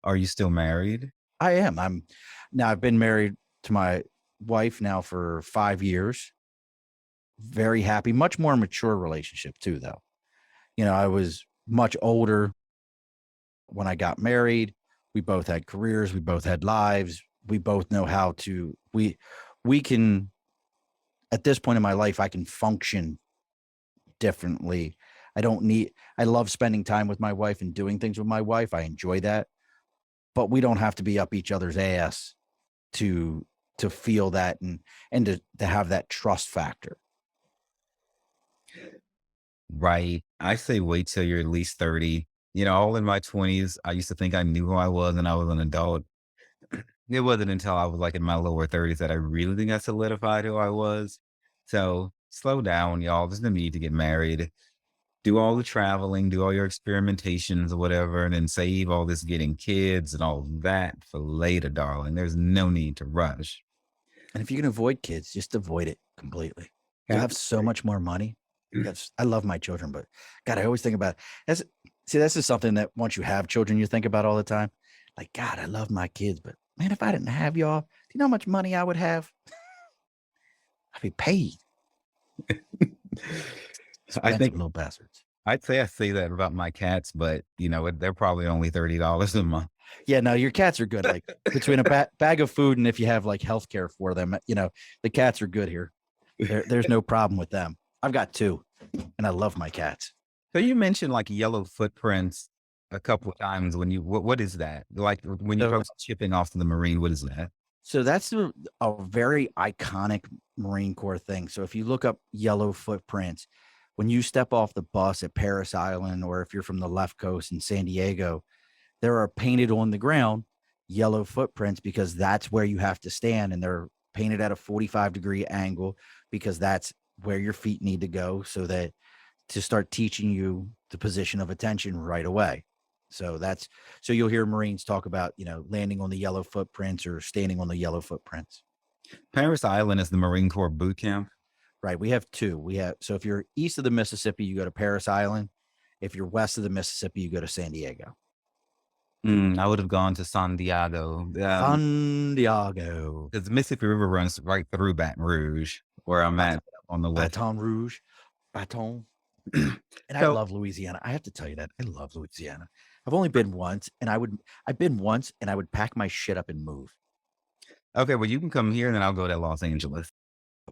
Are you still married?
I am. I've been married to my wife now for 5 years. Very happy, much more mature relationship too, though. I was much older when I got married. We both had careers, we both had lives. We both know how to we can at this point in my life I can function differently. I love spending time with my wife and doing things with my wife. I enjoy that. But we don't have to be up each other's ass to feel that and to have that trust factor.
Right. I say wait till you're at least 30. All in my 20s, I used to think I knew who I was and I was an adult. It wasn't until I was like in my lower 30s that I really think I solidified who I was. So slow down, y'all. There's no need to get married. Do all the traveling, do all your experimentations or whatever, and then save all this getting kids and all that for later, darling. There's no need to rush.
And if you can avoid kids, just avoid it completely. You'll
Yeah.
have so much more money. I love my children, but God, I always think about this is something that once you have children, you think about all the time. Like, God, I love my kids, but Man, if I didn't have y'all, do you know how much money I would have? I'd be paid.
I
Expensive
think
little bastards.
I'd say I say that about my cats, but they're probably only $30 a month.
Yeah, no, your cats are good. Like between a bag of food and if you have like healthcare for them, the cats are good here. There's no problem with them. I've got two, and I love my cats.
So you mentioned like yellow footprints a couple of times when what is that? Like when you
So,
talk about chipping off to the Marine, what is that?
so that's a very iconic Marine Corps thing. So if you look up yellow footprints, when you step off the bus at Paris Island, or if you're from the left coast in San Diego, there are painted on the ground yellow footprints because that's where you have to stand, and they're painted at a 45-degree angle because that's where your feet need to go, so that to start teaching you the position of attention right away. So you'll hear Marines talk about, landing on the yellow footprints or standing on the yellow footprints.
Paris Island is the Marine Corps boot camp.
Right. We have two. So if you're east of the Mississippi, you go to Paris Island. If you're west of the Mississippi, you go to San Diego.
I would have gone to San Diego.
San Diego.
Because the Mississippi River runs right through Baton Rouge, where I'm at on the west.
Baton Rouge. Baton. And I
So,
love Louisiana. I have to tell you that. I love Louisiana. I've only been once, and I've been once, and I would pack my shit up and move.
okay, well, you can come here, and then I'll go to Los Angeles.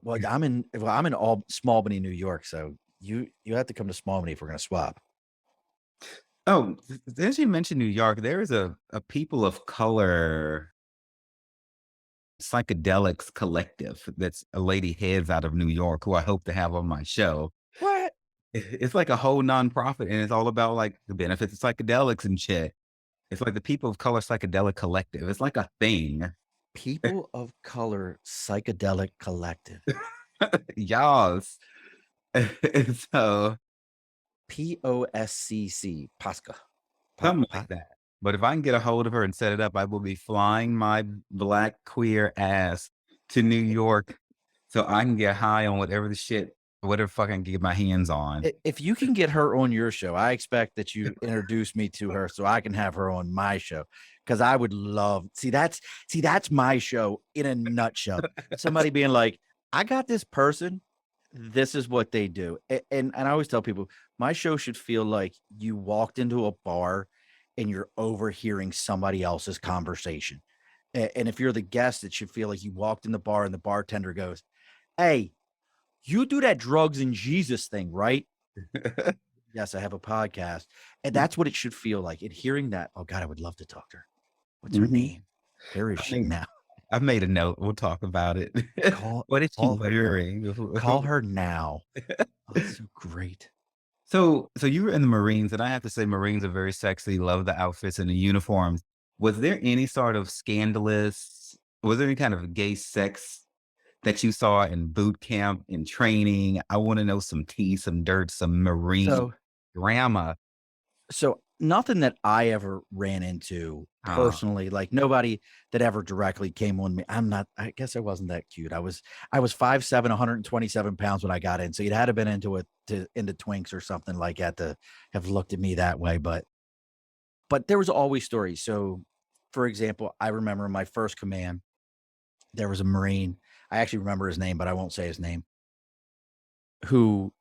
Well, I'm in all Smallbany, New York. So you have to come to Smallbany if we're going to swap.
Oh, since you mentioned New York, there is a people of color psychedelics collective that's a lady heads out of New York who I hope to have on my show.
What?
It's like a whole nonprofit, and it's all about like the benefits of psychedelics and shit. It's like the People of Color Psychedelic Collective. It's like a thing.
People of Color Psychedelic Collective.
Y'all. And so
POSCC. Pasca.
something like that. But if I can get a hold of her and set it up, I will be flying my black queer ass to New York so I can get high on whatever fuck I can get my hands on.
If you can get her on your show, I expect that you introduce me to her so I can have her on my show. Because I would love that's my show in a nutshell. Somebody being like, I got this person, this is what they do. And I always tell people, my show should feel like you walked into a bar and you're overhearing somebody else's conversation. And if you're the guest, it should feel like you walked in the bar and the bartender goes, "Hey, you do that drugs and Jesus thing, right?" "Yes, I have a podcast." And that's what it should feel like. And hearing that, oh God, I would love to talk to her. What's her name? Where is she now?
I've made a note. We'll talk about it. What is she wearing?
Call her now. Oh, that's so great.
So you were in the Marines, and I have to say Marines are very sexy, love the outfits and the uniforms. Was there any sort of was there any kind of gay sex that you saw in boot camp, in training? I want to know some tea, some dirt, some Marine drama.
So nothing that I ever ran into personally, like nobody that ever directly came on me. I guess I wasn't that cute. I was 5'7", 127 pounds when I got in. So you'd had to been into twinks or something like that to have looked at me that way. But there was always stories. So for example, I remember my first command, there was a Marine. I actually remember his name, but I won't say his name, who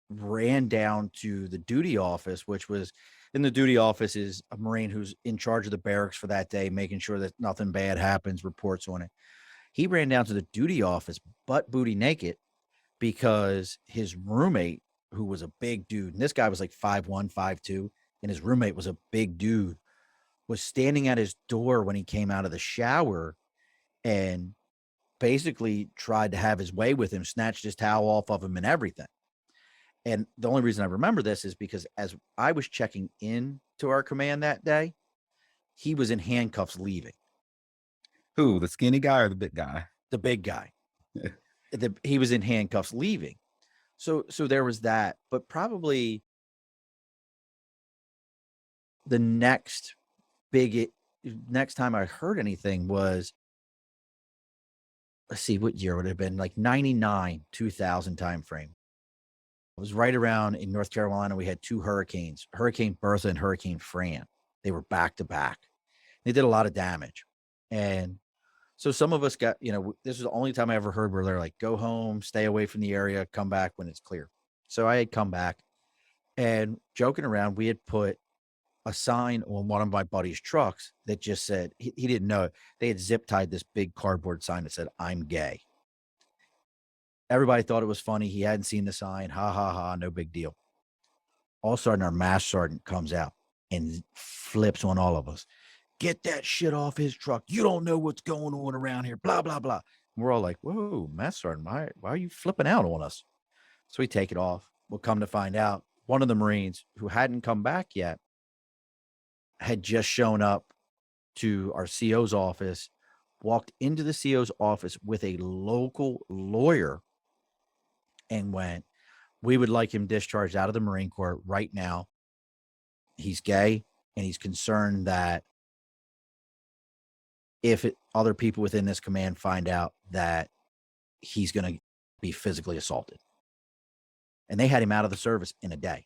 ran down to the duty office, which was in the duty office is a Marine who's in charge of the barracks for that day, making sure that nothing bad happens, reports on it. He ran down to the duty office butt booty naked because his roommate, who was a big dude, and this guy was like 5'1", 5'2", and his roommate was a big dude, was standing at his door when he came out of the shower and basically tried to have his way with him, snatched his towel off of him and everything. And the only reason I remember this is because as I was checking in to our command that day, he was in handcuffs leaving.
Who, the skinny guy or the big guy?
The big guy. He was in handcuffs leaving. So there was that. But probably the next time I heard anything was, let's see, what year would it have been? Like 99, 2000 time frame. It was right around in North Carolina. We had two hurricanes, Hurricane Bertha and Hurricane Fran. They were back to back. They did a lot of damage. And so some of us got, this is the only time I ever heard where they're like, go home, stay away from the area, come back when it's clear. So I had come back and joking around, we had put a sign on one of my buddy's trucks that just said, he didn't know it. They had zip tied this big cardboard sign that said, I'm gay. Everybody thought it was funny. He hadn't seen the sign. Ha ha ha. No big deal. All of a sudden, our mass sergeant comes out and flips on all of us. Get that shit off his truck. You don't know what's going on around here. Blah, blah, blah. And we're all like, whoa, mass sergeant, why are you flipping out on us? So we take it off. We'll come to find out one of the Marines who hadn't come back yet had just shown up to our CO's office, walked into the CO's office with a local lawyer and went, we would like him discharged out of the Marine Corps right now. He's gay and he's concerned that if other people within this command find out that he's going to be physically assaulted. And they had him out of the service in a day.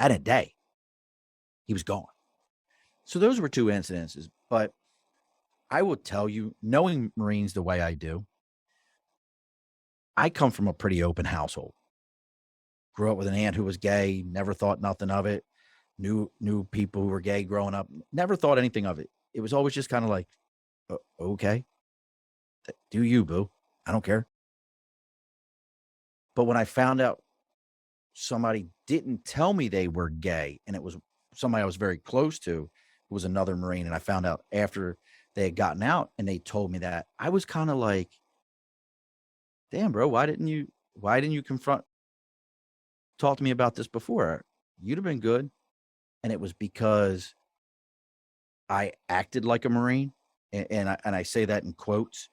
At a day, he was gone. So those were two incidences. But I will tell you, knowing Marines the way I do, I come from a pretty open household. Grew up with an aunt who was gay, never thought nothing of it. Knew people who were gay growing up, never thought anything of it. It was always just kind of like, okay, do you, boo? I don't care. But when I found out somebody didn't tell me they were gay, and it was somebody I was very close to, who was another Marine, and I found out after they had gotten out and they told me that, I was kind of like, damn, bro, why didn't you talk to me about this before? You'd have been good. And it was because I acted like a Marine, and I say that in quotes,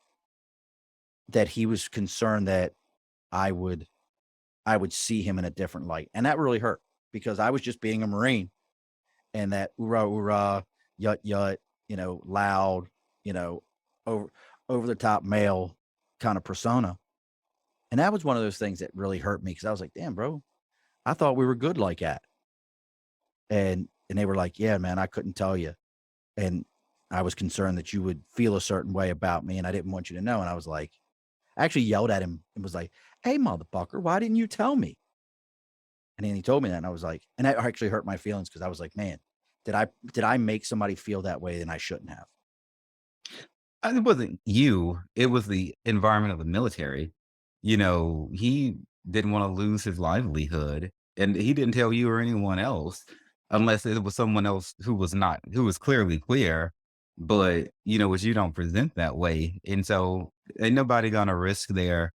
that he was concerned that I would see him in a different light. And that really hurt because I was just being a Marine, and that oorah, oorah, yut, yut, loud, over the top male kind of persona. And that was one of those things that really hurt me because I was like, damn, bro, I thought we were good like that. And they were like, yeah, man, I couldn't tell you. And I was concerned that you would feel a certain way about me, and I didn't want you to know. And I was like, I actually yelled at him and was like, hey, motherfucker, why didn't you tell me? And then he told me that, and I was like, and that actually hurt my feelings because I was like, man, did I make somebody feel that way? And I shouldn't have.
It wasn't you, it was the environment of the military. He didn't wanna lose his livelihood, and he didn't tell you or anyone else unless it was someone else who was clearly queer, but, as you don't present that way, and so ain't nobody gonna risk their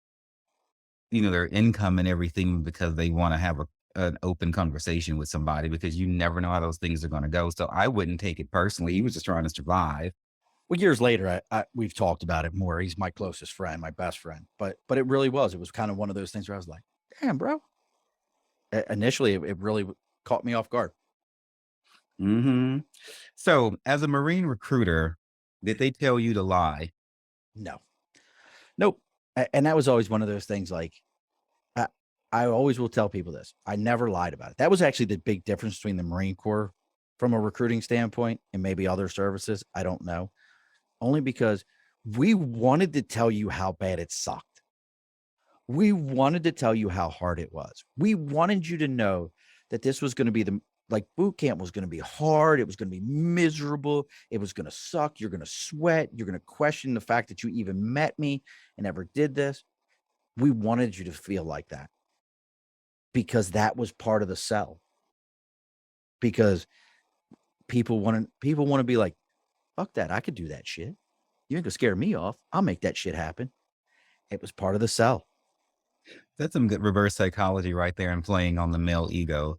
income and everything because they wanna have an open conversation with somebody because you never know how those things are gonna go, so I wouldn't take it personally, he was just trying to survive.
Well, years later, we've talked about it more. He's my closest friend, my best friend. But it really was. It was kind of one of those things where I was like, damn, bro. Initially, it really caught me off guard.
Mhm. So, as a Marine recruiter, did they tell you to lie?
No, nope. And that was always one of those things like, I, I always will tell people this. I never lied about it. That was actually the big difference between the Marine Corps from a recruiting standpoint and maybe other services. I don't know. Only because we wanted to tell you how bad it sucked. We wanted to tell you how hard it was. We wanted you to know that this was going to be like boot camp was going to be hard. It was going to be miserable. It was going to suck. You're going to sweat. You're going to question the fact that you even met me and ever did this. We wanted you to feel like that because that was part of the sell. Because people want to be like, fuck that. I could do that shit. You ain't gonna scare me off. I'll make that shit happen. It was part of the sell.
That's some good reverse psychology right there and playing on the male ego.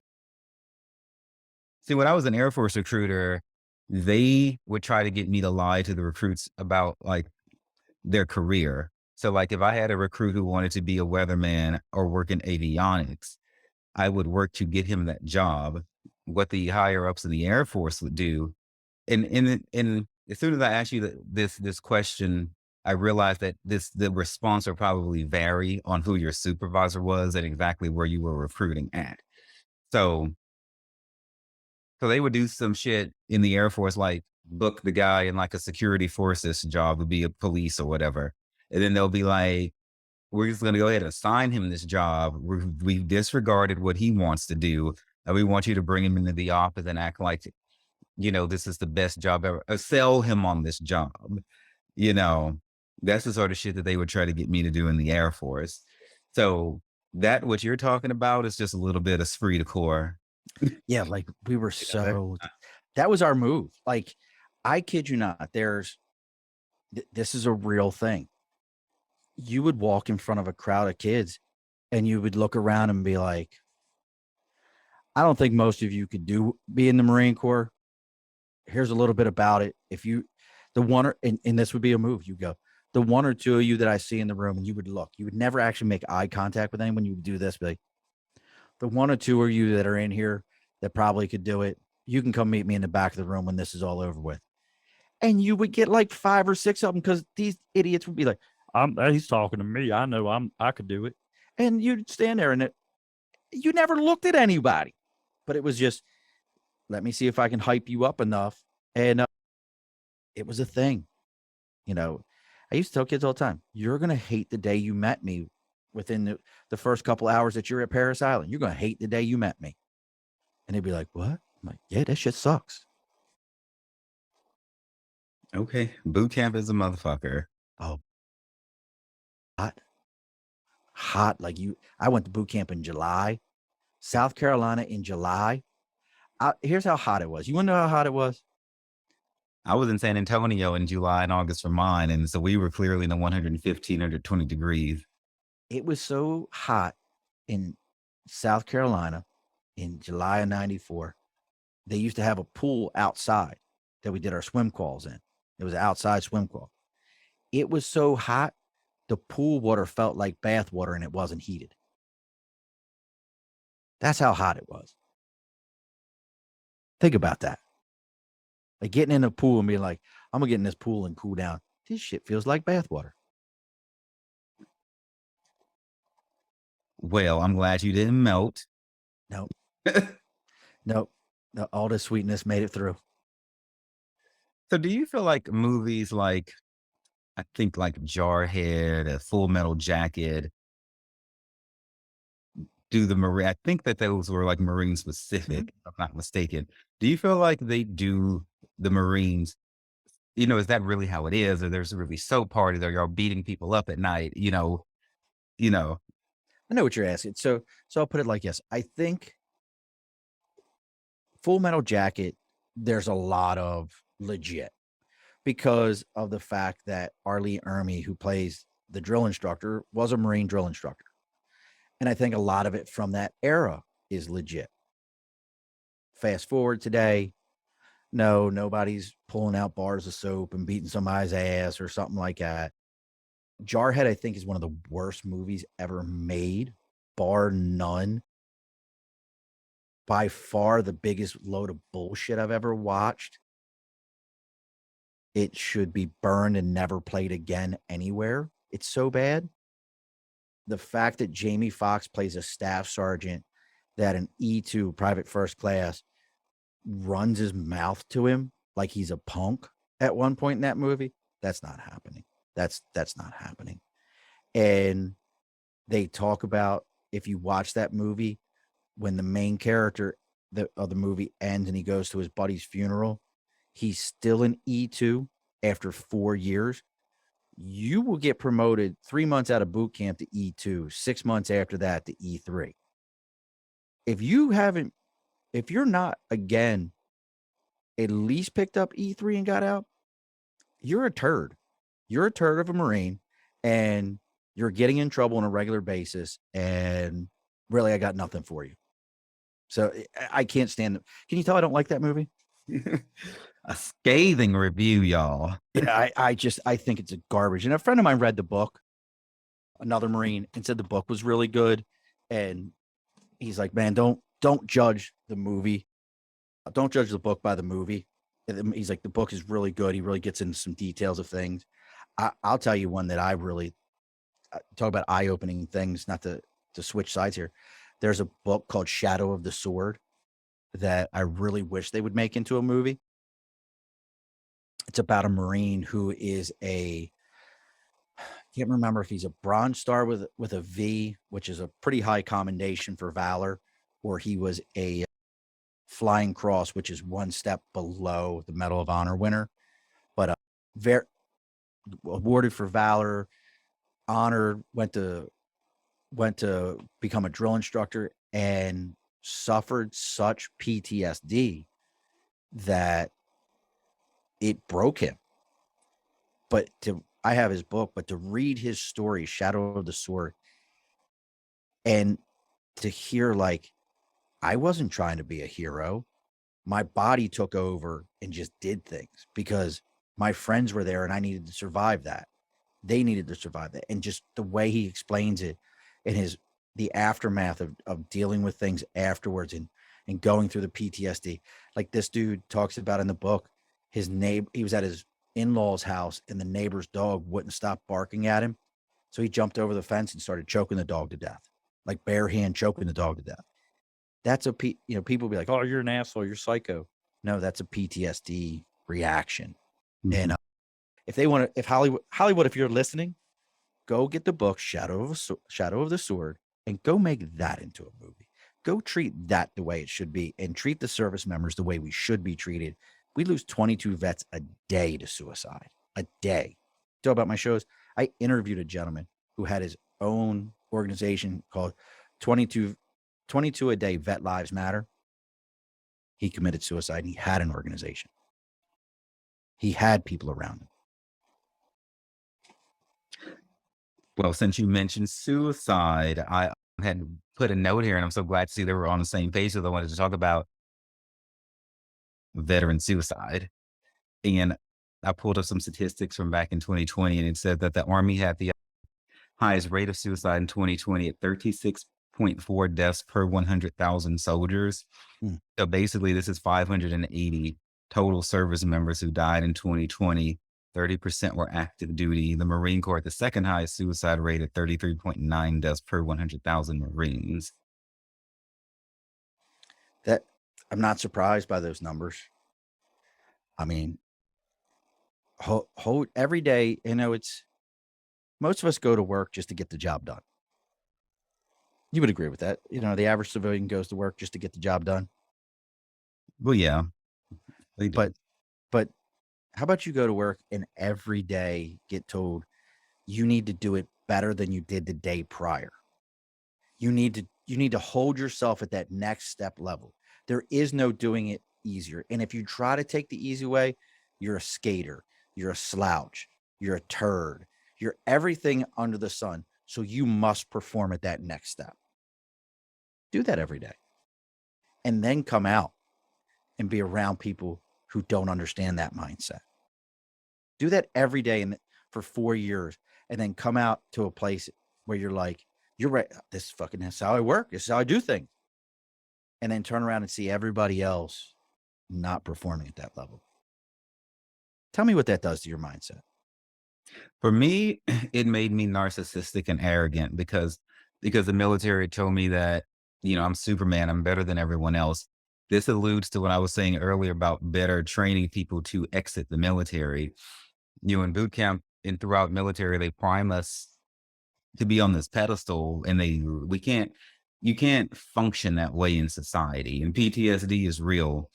See, when I was an Air Force recruiter, they would try to get me to lie to the recruits about, like, their career. So, like, if I had a recruit who wanted to be a weatherman or work in avionics, I would work to get him that job. What the higher ups in the Air Force would do, and as soon as I asked you this question, I realized that the response would probably vary on who your supervisor was and exactly where you were recruiting at. So, so they would do some shit in the Air Force like book the guy in like a security forces job to be a police or whatever. And then they'll be like, we're just going to go ahead and assign him this job. We've disregarded what he wants to do. And we want you to bring him into the office and act like, this is the best job ever. Sell him on this job. You know, that's the sort of shit that they would try to get me to do in the Air Force. So that what you're talking about is just a little bit of spree de core.
Yeah, like we were
Together.
so that was our move. Like, I kid you not, this is a real thing. You would walk in front of a crowd of kids and you would look around and be like, I don't think most of you could be in the Marine Corps. Here's a little bit about it. If you, the one, and this would be a move, you go, the one or two of you that I see in the room, and you would look, you would never actually make eye contact with anyone. You would do this, be like, the one or two of you that are in here that probably could do it, you can come meet me in the back of the room when this is all over with. And you would get like 5 or 6 of them because these idiots would be like, he's talking to me. I know I could do it. And you'd stand there and you never looked at anybody, but it was just, let me see if I can hype you up enough. And it was a thing. I used to tell kids all the time, you're going to hate the day you met me within the first couple hours that you're at Paris Island. You're going to hate the day you met me. And they'd be like, what? I'm like, yeah, that shit sucks.
Okay. Boot camp is a motherfucker.
Oh, hot. Like I went to boot camp in July, South Carolina in July. Here's how hot it was. You want to know how hot it was?
I was in San Antonio in July and August for mine. And so we were clearly in the 115, 120 degrees.
It was so hot in South Carolina in July of 94. They used to have a pool outside that we did our swim quals in. It was an outside swim qual. It was so hot, the pool water felt like bath water and it wasn't heated. That's how hot it was. Think about that. Like getting in a pool and being like, I'm going to get in this pool and cool down. This shit feels like bath water.
Well, I'm glad you didn't melt.
Nope. Nope. All the sweetness made it through.
So do you feel like movies like, I think like Jarhead, a Full Metal Jacket, I think that those were like Marine specific, if I'm not mistaken. Do you feel like they do the Marines, is that really how it is? Or there's really soap parties or you're beating people up at night, you know.
I know what you're asking. So I'll put it like this. I think Full Metal Jacket, there's a lot of legit because of the fact that Arlie Ermy, who plays the drill instructor, was a Marine drill instructor. And I think a lot of it from that era is legit. Fast forward today, no, nobody's pulling out bars of soap and beating somebody's ass or something like that. Jarhead, I think, is one of the worst movies ever made, bar none. By far the biggest load of bullshit I've ever watched. It should be burned and never played again anywhere. It's so bad. The fact that Jamie Foxx plays a staff sergeant that an E2 private first class runs his mouth to him like he's a punk at one point in that movie, that's not happening. That's not happening. And they talk about, if you watch that movie, when the main character of the movie ends and he goes to his buddy's funeral, he's still an E2 after 4 years. You will get promoted 3 months out of boot camp to E2, 6 months after that to E3. If you're not, again, at least picked up E3 and got out, you're a turd. You're a turd of a Marine and you're getting in trouble on a regular basis. And really, I got nothing for you. So I can't stand it. Can you tell I don't like that movie?
A scathing review, y'all.
Yeah, I think it's a garbage. And a friend of mine read the book, another Marine, and said the book was really good. And he's like, man, don't judge the movie. Don't judge the book by the movie. He's like, the book is really good. He really gets into some details of things. I'll tell you one that I really talk about eye-opening things, not to switch sides here. There's a book called Shadow of the Sword that I really wish they would make into a movie. It's about a Marine who is can't remember if he's a Bronze Star with a V, which is a pretty high commendation for valor, or he was a Flying Cross, which is one step below the Medal of Honor winner, but very awarded for valor, honored, went to become a drill instructor and suffered such PTSD that it broke him. But I have his book, but to read his story, Shadow of the Sword, and to hear like, I wasn't trying to be a hero. My body took over and just did things because my friends were there and I needed to survive that. They needed to survive that. And just the way he explains it and the aftermath of dealing with things afterwards and going through the PTSD. Like this dude talks about in the book, his neighbor, he was at his in-laws' house and the neighbor's dog wouldn't stop barking at him. So he jumped over the fence and started choking the dog to death, like bare hand choking the dog to death. That's people be like, oh, you're an asshole, you're psycho. No, that's a PTSD reaction.
Mhm.
And if they want to, if Hollywood, if you're listening, go get the book Shadow of the Sword and go make that into a movie. Go treat that the way it should be and treat the service members the way we should be treated. We lose 22 vets a day to suicide. A day. Talk about my shows. I interviewed a gentleman who had his own organization called 22 a day Vet Lives Matter. He committed suicide and he had an organization. He had people around him.
Well, since you mentioned suicide, I had put a note here, and I'm so glad to see that we're on the same page because I wanted to talk about veteran suicide. And I pulled up some statistics from back in 2020, and it said that the Army had the highest rate of suicide in 2020 at 36.4 deaths per 100,000 soldiers. So basically, this is 580 total service members who died in 2020. 30% were active duty. The Marine Corps had the second highest suicide rate at 33.9 deaths per 100,000 Marines.
That I'm not surprised by those numbers. I mean, every day, it's most of us go to work just to get the job done. You would agree with that. The average civilian goes to work just to get the job done.
Well, yeah.
But how about you go to work and every day get told you need to do it better than you did the day prior? You need to hold yourself at that next step level. There is no doing it easier. And if you try to take the easy way, you're a skater, you're a slouch, you're a turd, you're everything under the sun. So you must perform at that next step. Do that every day. And then come out and be around people who don't understand that mindset. Do that every day and for 4 years, and then come out to a place where you're like, you're right. This is how I work. This is how I do things. And then turn around and see everybody else not performing at that level. Tell me what that does to your mindset.
For me, it made me narcissistic and arrogant because the military told me that, I'm Superman, I'm better than everyone else. This alludes to what I was saying earlier about better training people to exit the military. In boot camp and throughout military, they prime us to be on this pedestal, and you can't function that way in society. And PTSD is real.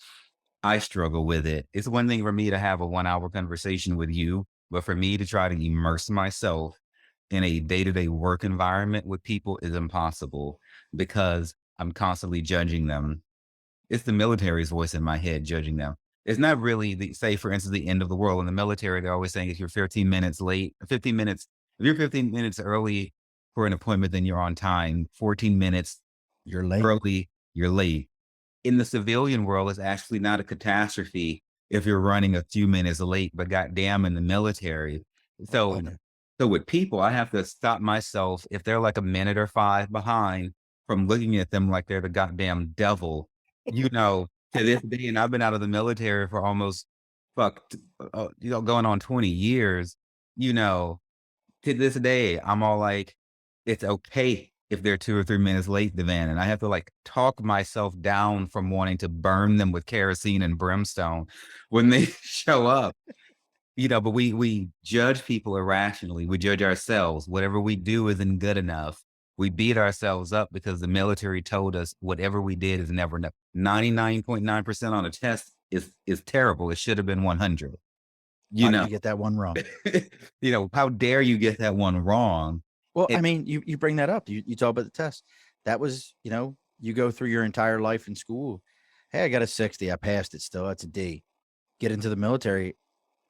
I struggle with it. It's one thing for me to have a 1 hour conversation with you, but for me to try to immerse myself in a day-to-day work environment with people is impossible because I'm constantly judging them. It's the military's voice in my head judging them. It's not really say, for instance, the end of the world. In the military, they're always saying if you're 15 minutes late, 15 minutes, if you're 15 minutes early for an appointment, then you're on time. 14 minutes
You're late.
early, you're late. In the civilian world, it's actually not a catastrophe if you're running a few minutes late, but goddamn in the military. So, so with people, I have to stop myself if they're like a minute or 5 behind from looking at them like they're the goddamn devil, to this day. And I've been out of the military for almost going on 20 years, to this day, I'm all like, it's okay if they're 2 or 3 minutes late, Devan, and I have to like talk myself down from wanting to burn them with kerosene and brimstone when they show up. But we judge people irrationally. We judge ourselves. Whatever we do isn't good enough. We beat ourselves up because the military told us whatever we did is never enough. 99.9% on a test is terrible. It should have been 100. You
How did
know,
you get that one wrong?
how dare you get that one wrong?
Well, I
It,
mean, you bring that up. You talk about the test. That was, you go through your entire life in school. Hey, I got a 60. I passed it still. That's a D. Get into the military,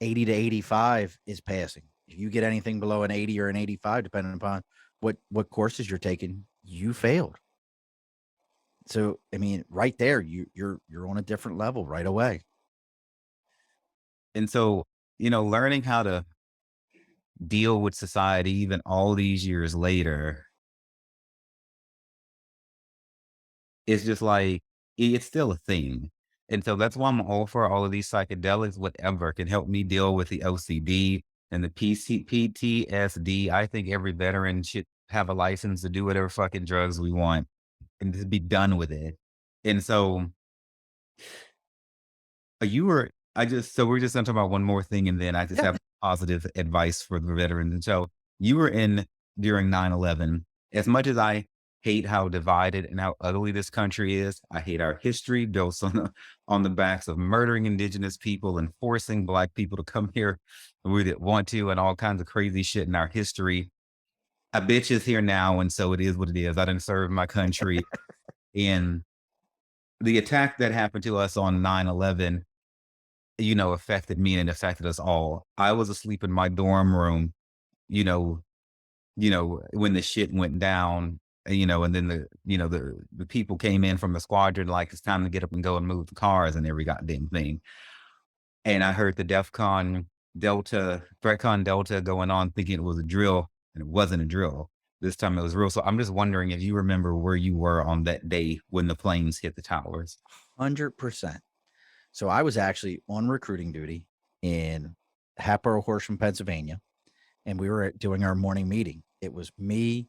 80 to 85 is passing. If you get anything below an 80 or an 85, depending upon what courses you're taking, you failed. So, I mean, right there, you're on a different level right away.
and so, learning how to deal with society even all these years later, it's just like it's still a thing. And so that's why I'm all for all of these psychedelics, whatever can help me deal with the OCD and the PTSD. I think every veteran should have a license to do whatever fucking drugs we want and just be done with it. And so you were, so we're just going to talk about one more thing and then I just
Yeah.
have positive advice for the veterans. And so you were in during 9/11. As much as I hate how divided and how ugly this country is, I hate our history built on the backs of murdering indigenous people and forcing black people to come here when we didn't want to and all kinds of crazy shit in our history. A bitch is here now. And so it is what it is. I didn't serve my country. And the attack that happened to us on 9/11 affected me and affected us all. I was asleep in my dorm room, you know, when the shit went down, and then the people came in from the squadron, like it's time to get up and go and move the cars and every goddamn thing. And I heard the ThreatCon Delta going on thinking it was a drill, and it wasn't a drill. This time it was real. So I'm just wondering if you remember where you were on that day when the planes hit the towers.
100%. So I was actually on recruiting duty in Hatboro Horsham, Pennsylvania, and we were doing our morning meeting. It was me.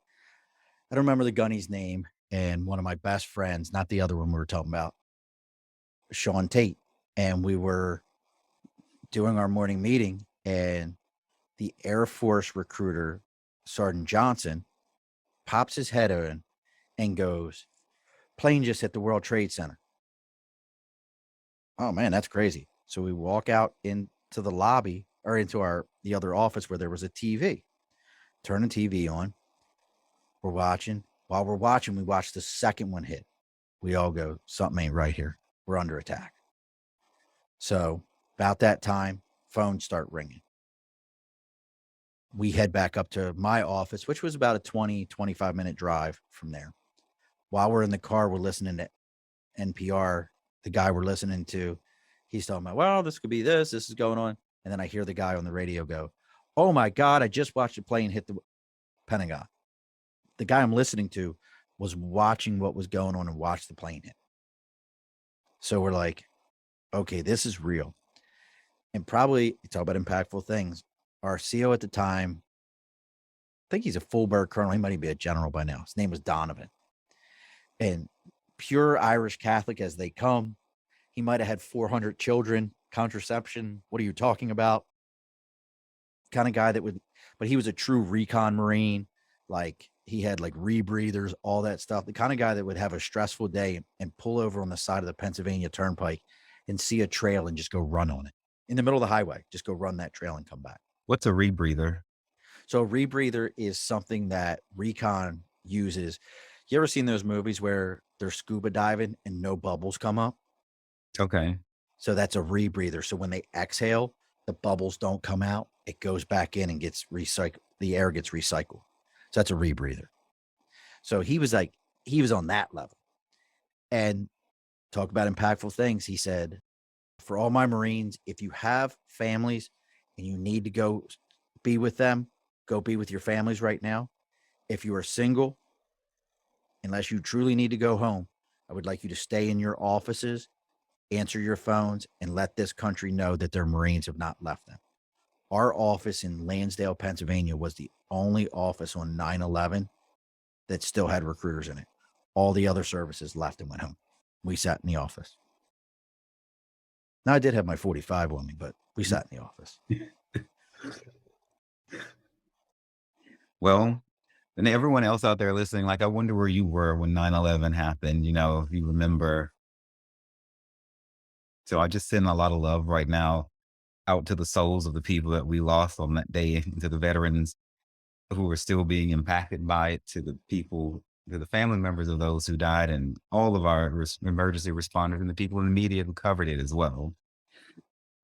I don't remember the gunny's name, and one of my best friends, not the other one we were talking about, Shawn Tate. And we were doing our morning meeting, and the Air Force recruiter, Sergeant Johnson, pops his head in and goes, "Plane just hit the World Trade Center." Oh man, that's crazy. So we walk out into the lobby or into the other office where there was a TV. Turn the TV on. We're watching. While we're watching, we watch the second one hit. We all go, something ain't right here. We're under attack. So about that time, phones start ringing. We head back up to my office, which was about a 25-minute drive from there. While we're in the car, we're listening to NPR. The guy we're listening to, he's talking about, well, this could be this is going on. And then I hear the guy on the radio go, "Oh my God, I just watched a plane hit the Pentagon." The guy I'm listening to was watching what was going on and watched the plane hit. So we're like, okay, this is real. And probably, you talk about impactful things. Our CO at the time, I think he's a full bird colonel. He might even be a general by now. His name was Donovan. And pure Irish Catholic as they come. He might have had 400 children, contraception. What are you talking about? Kind of guy that would, but he was a true recon Marine. Like he had like rebreathers, all that stuff. The kind of guy that would have a stressful day and pull over on the side of the Pennsylvania Turnpike and see a trail and just go run on it in the middle of the highway. Just go run that trail and come back.
What's a rebreather?
So a rebreather is something that recon uses. You ever seen those movies where they're scuba diving and no bubbles come up?
Okay.
So that's a rebreather. So when they exhale, the bubbles don't come out. It goes back in and gets recycled. The air gets recycled. So that's a rebreather. So he was on that level. And talk about impactful things. He said, for all my Marines, if you have families and you need to go be with them, go be with your families right now. If you are single, unless you truly need to go home, I would like you to stay in your offices, answer your phones, and let this country know that their Marines have not left them. Our office in Lansdale, Pennsylvania was the only office on 9/11 that still had recruiters in it. All the other services left and went home. We sat in the office. Now, I did have my 45 on me, but we sat in the office.
Well, and everyone else out there listening, like, I wonder where you were when 9/11 happened, if you remember. So I just send a lot of love right now out to the souls of the people that we lost on that day, and to the veterans who are still being impacted by it, to the people, to the family members of those who died, and all of our emergency responders and the people in the media who covered it as well.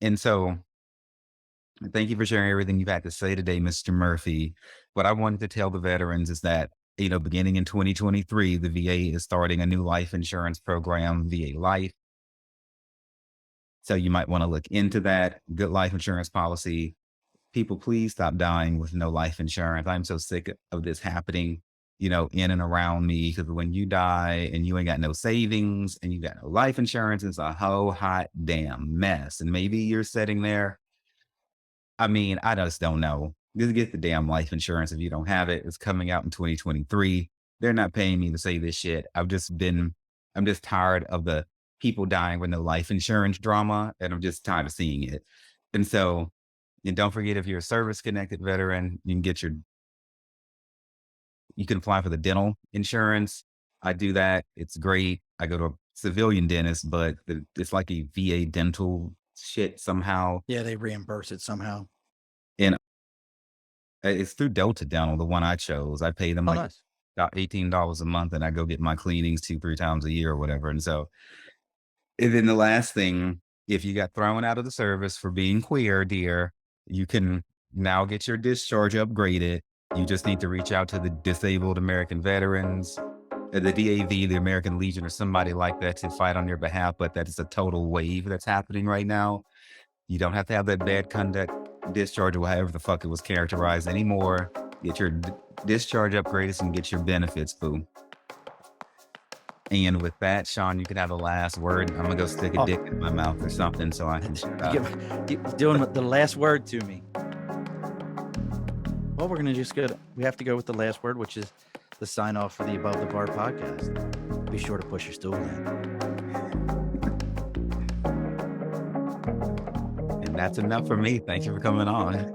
And so thank you for sharing everything you've had to say today, Mr. Murphy. What I wanted to tell the veterans is that, beginning in 2023, the VA is starting a new life insurance program, VA Life. So you might want to look into that. Good life insurance policy. People, please stop dying with no life insurance. I'm so sick of this happening, in and around me. Because when you die and you ain't got no savings and you got no life insurance, it's a whole hot damn mess. And maybe you're sitting there. I mean, I just don't know. Just get the damn life insurance if you don't have it. It's coming out in 2023. They're not paying me to say this shit. I'm just tired of the people dying with no life insurance drama, and I'm just tired of seeing it. And so, and don't forget, if you're a service connected veteran, you can apply for the dental insurance. I do that. It's great. I go to a civilian dentist, but it's like a VA dental shit somehow.
Yeah, they reimburse it somehow.
And it's through Delta Dental, the one I chose. I pay them
Nice.
about $18 a month, and I go get my cleanings 2-3 times a year or whatever. And so, and then the last thing, if you got thrown out of the service for being queer, dear, you can now get your discharge upgraded. You just need to reach out to the Disabled American Veterans, the DAV, the American Legion, or somebody like that to fight on your behalf. But that is a total wave that's happening right now. You don't have to have that bad conduct discharge or however the fuck it was characterized anymore. Get your discharge upgraded and get your benefits, boo. And with that, Shawn, you can have the last word. I'm gonna go stick a dick in my mouth or something so I can shut up.
You're doing the last word to me. Well, we're gonna we have to go with the last word, which is the sign off for the Above the Bar podcast. Be sure to push your stool in.
And that's enough for me. Thank you for coming on.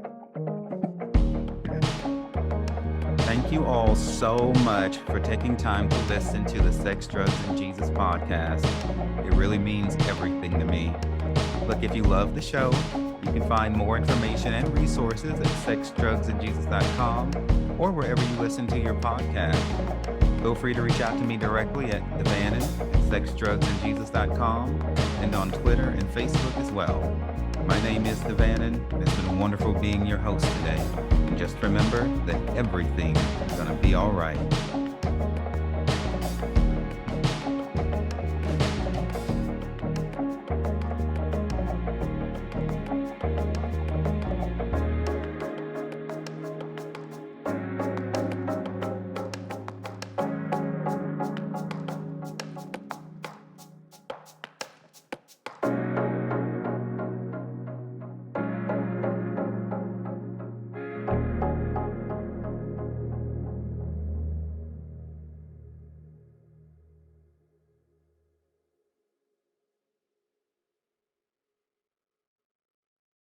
Thank you all so much for taking time to listen to the Sex, Drugs, and Jesus podcast. It really means everything to me. Look, if you love the show, you can find more information and resources at sexdrugsandjesus.com or wherever you listen to your podcast. Feel free to reach out to me directly at Devanin at sexdrugsandjesus.com and on Twitter and Facebook as well. My name is Devanin, and it's been wonderful being your host today. And just remember that everything is going to be all right.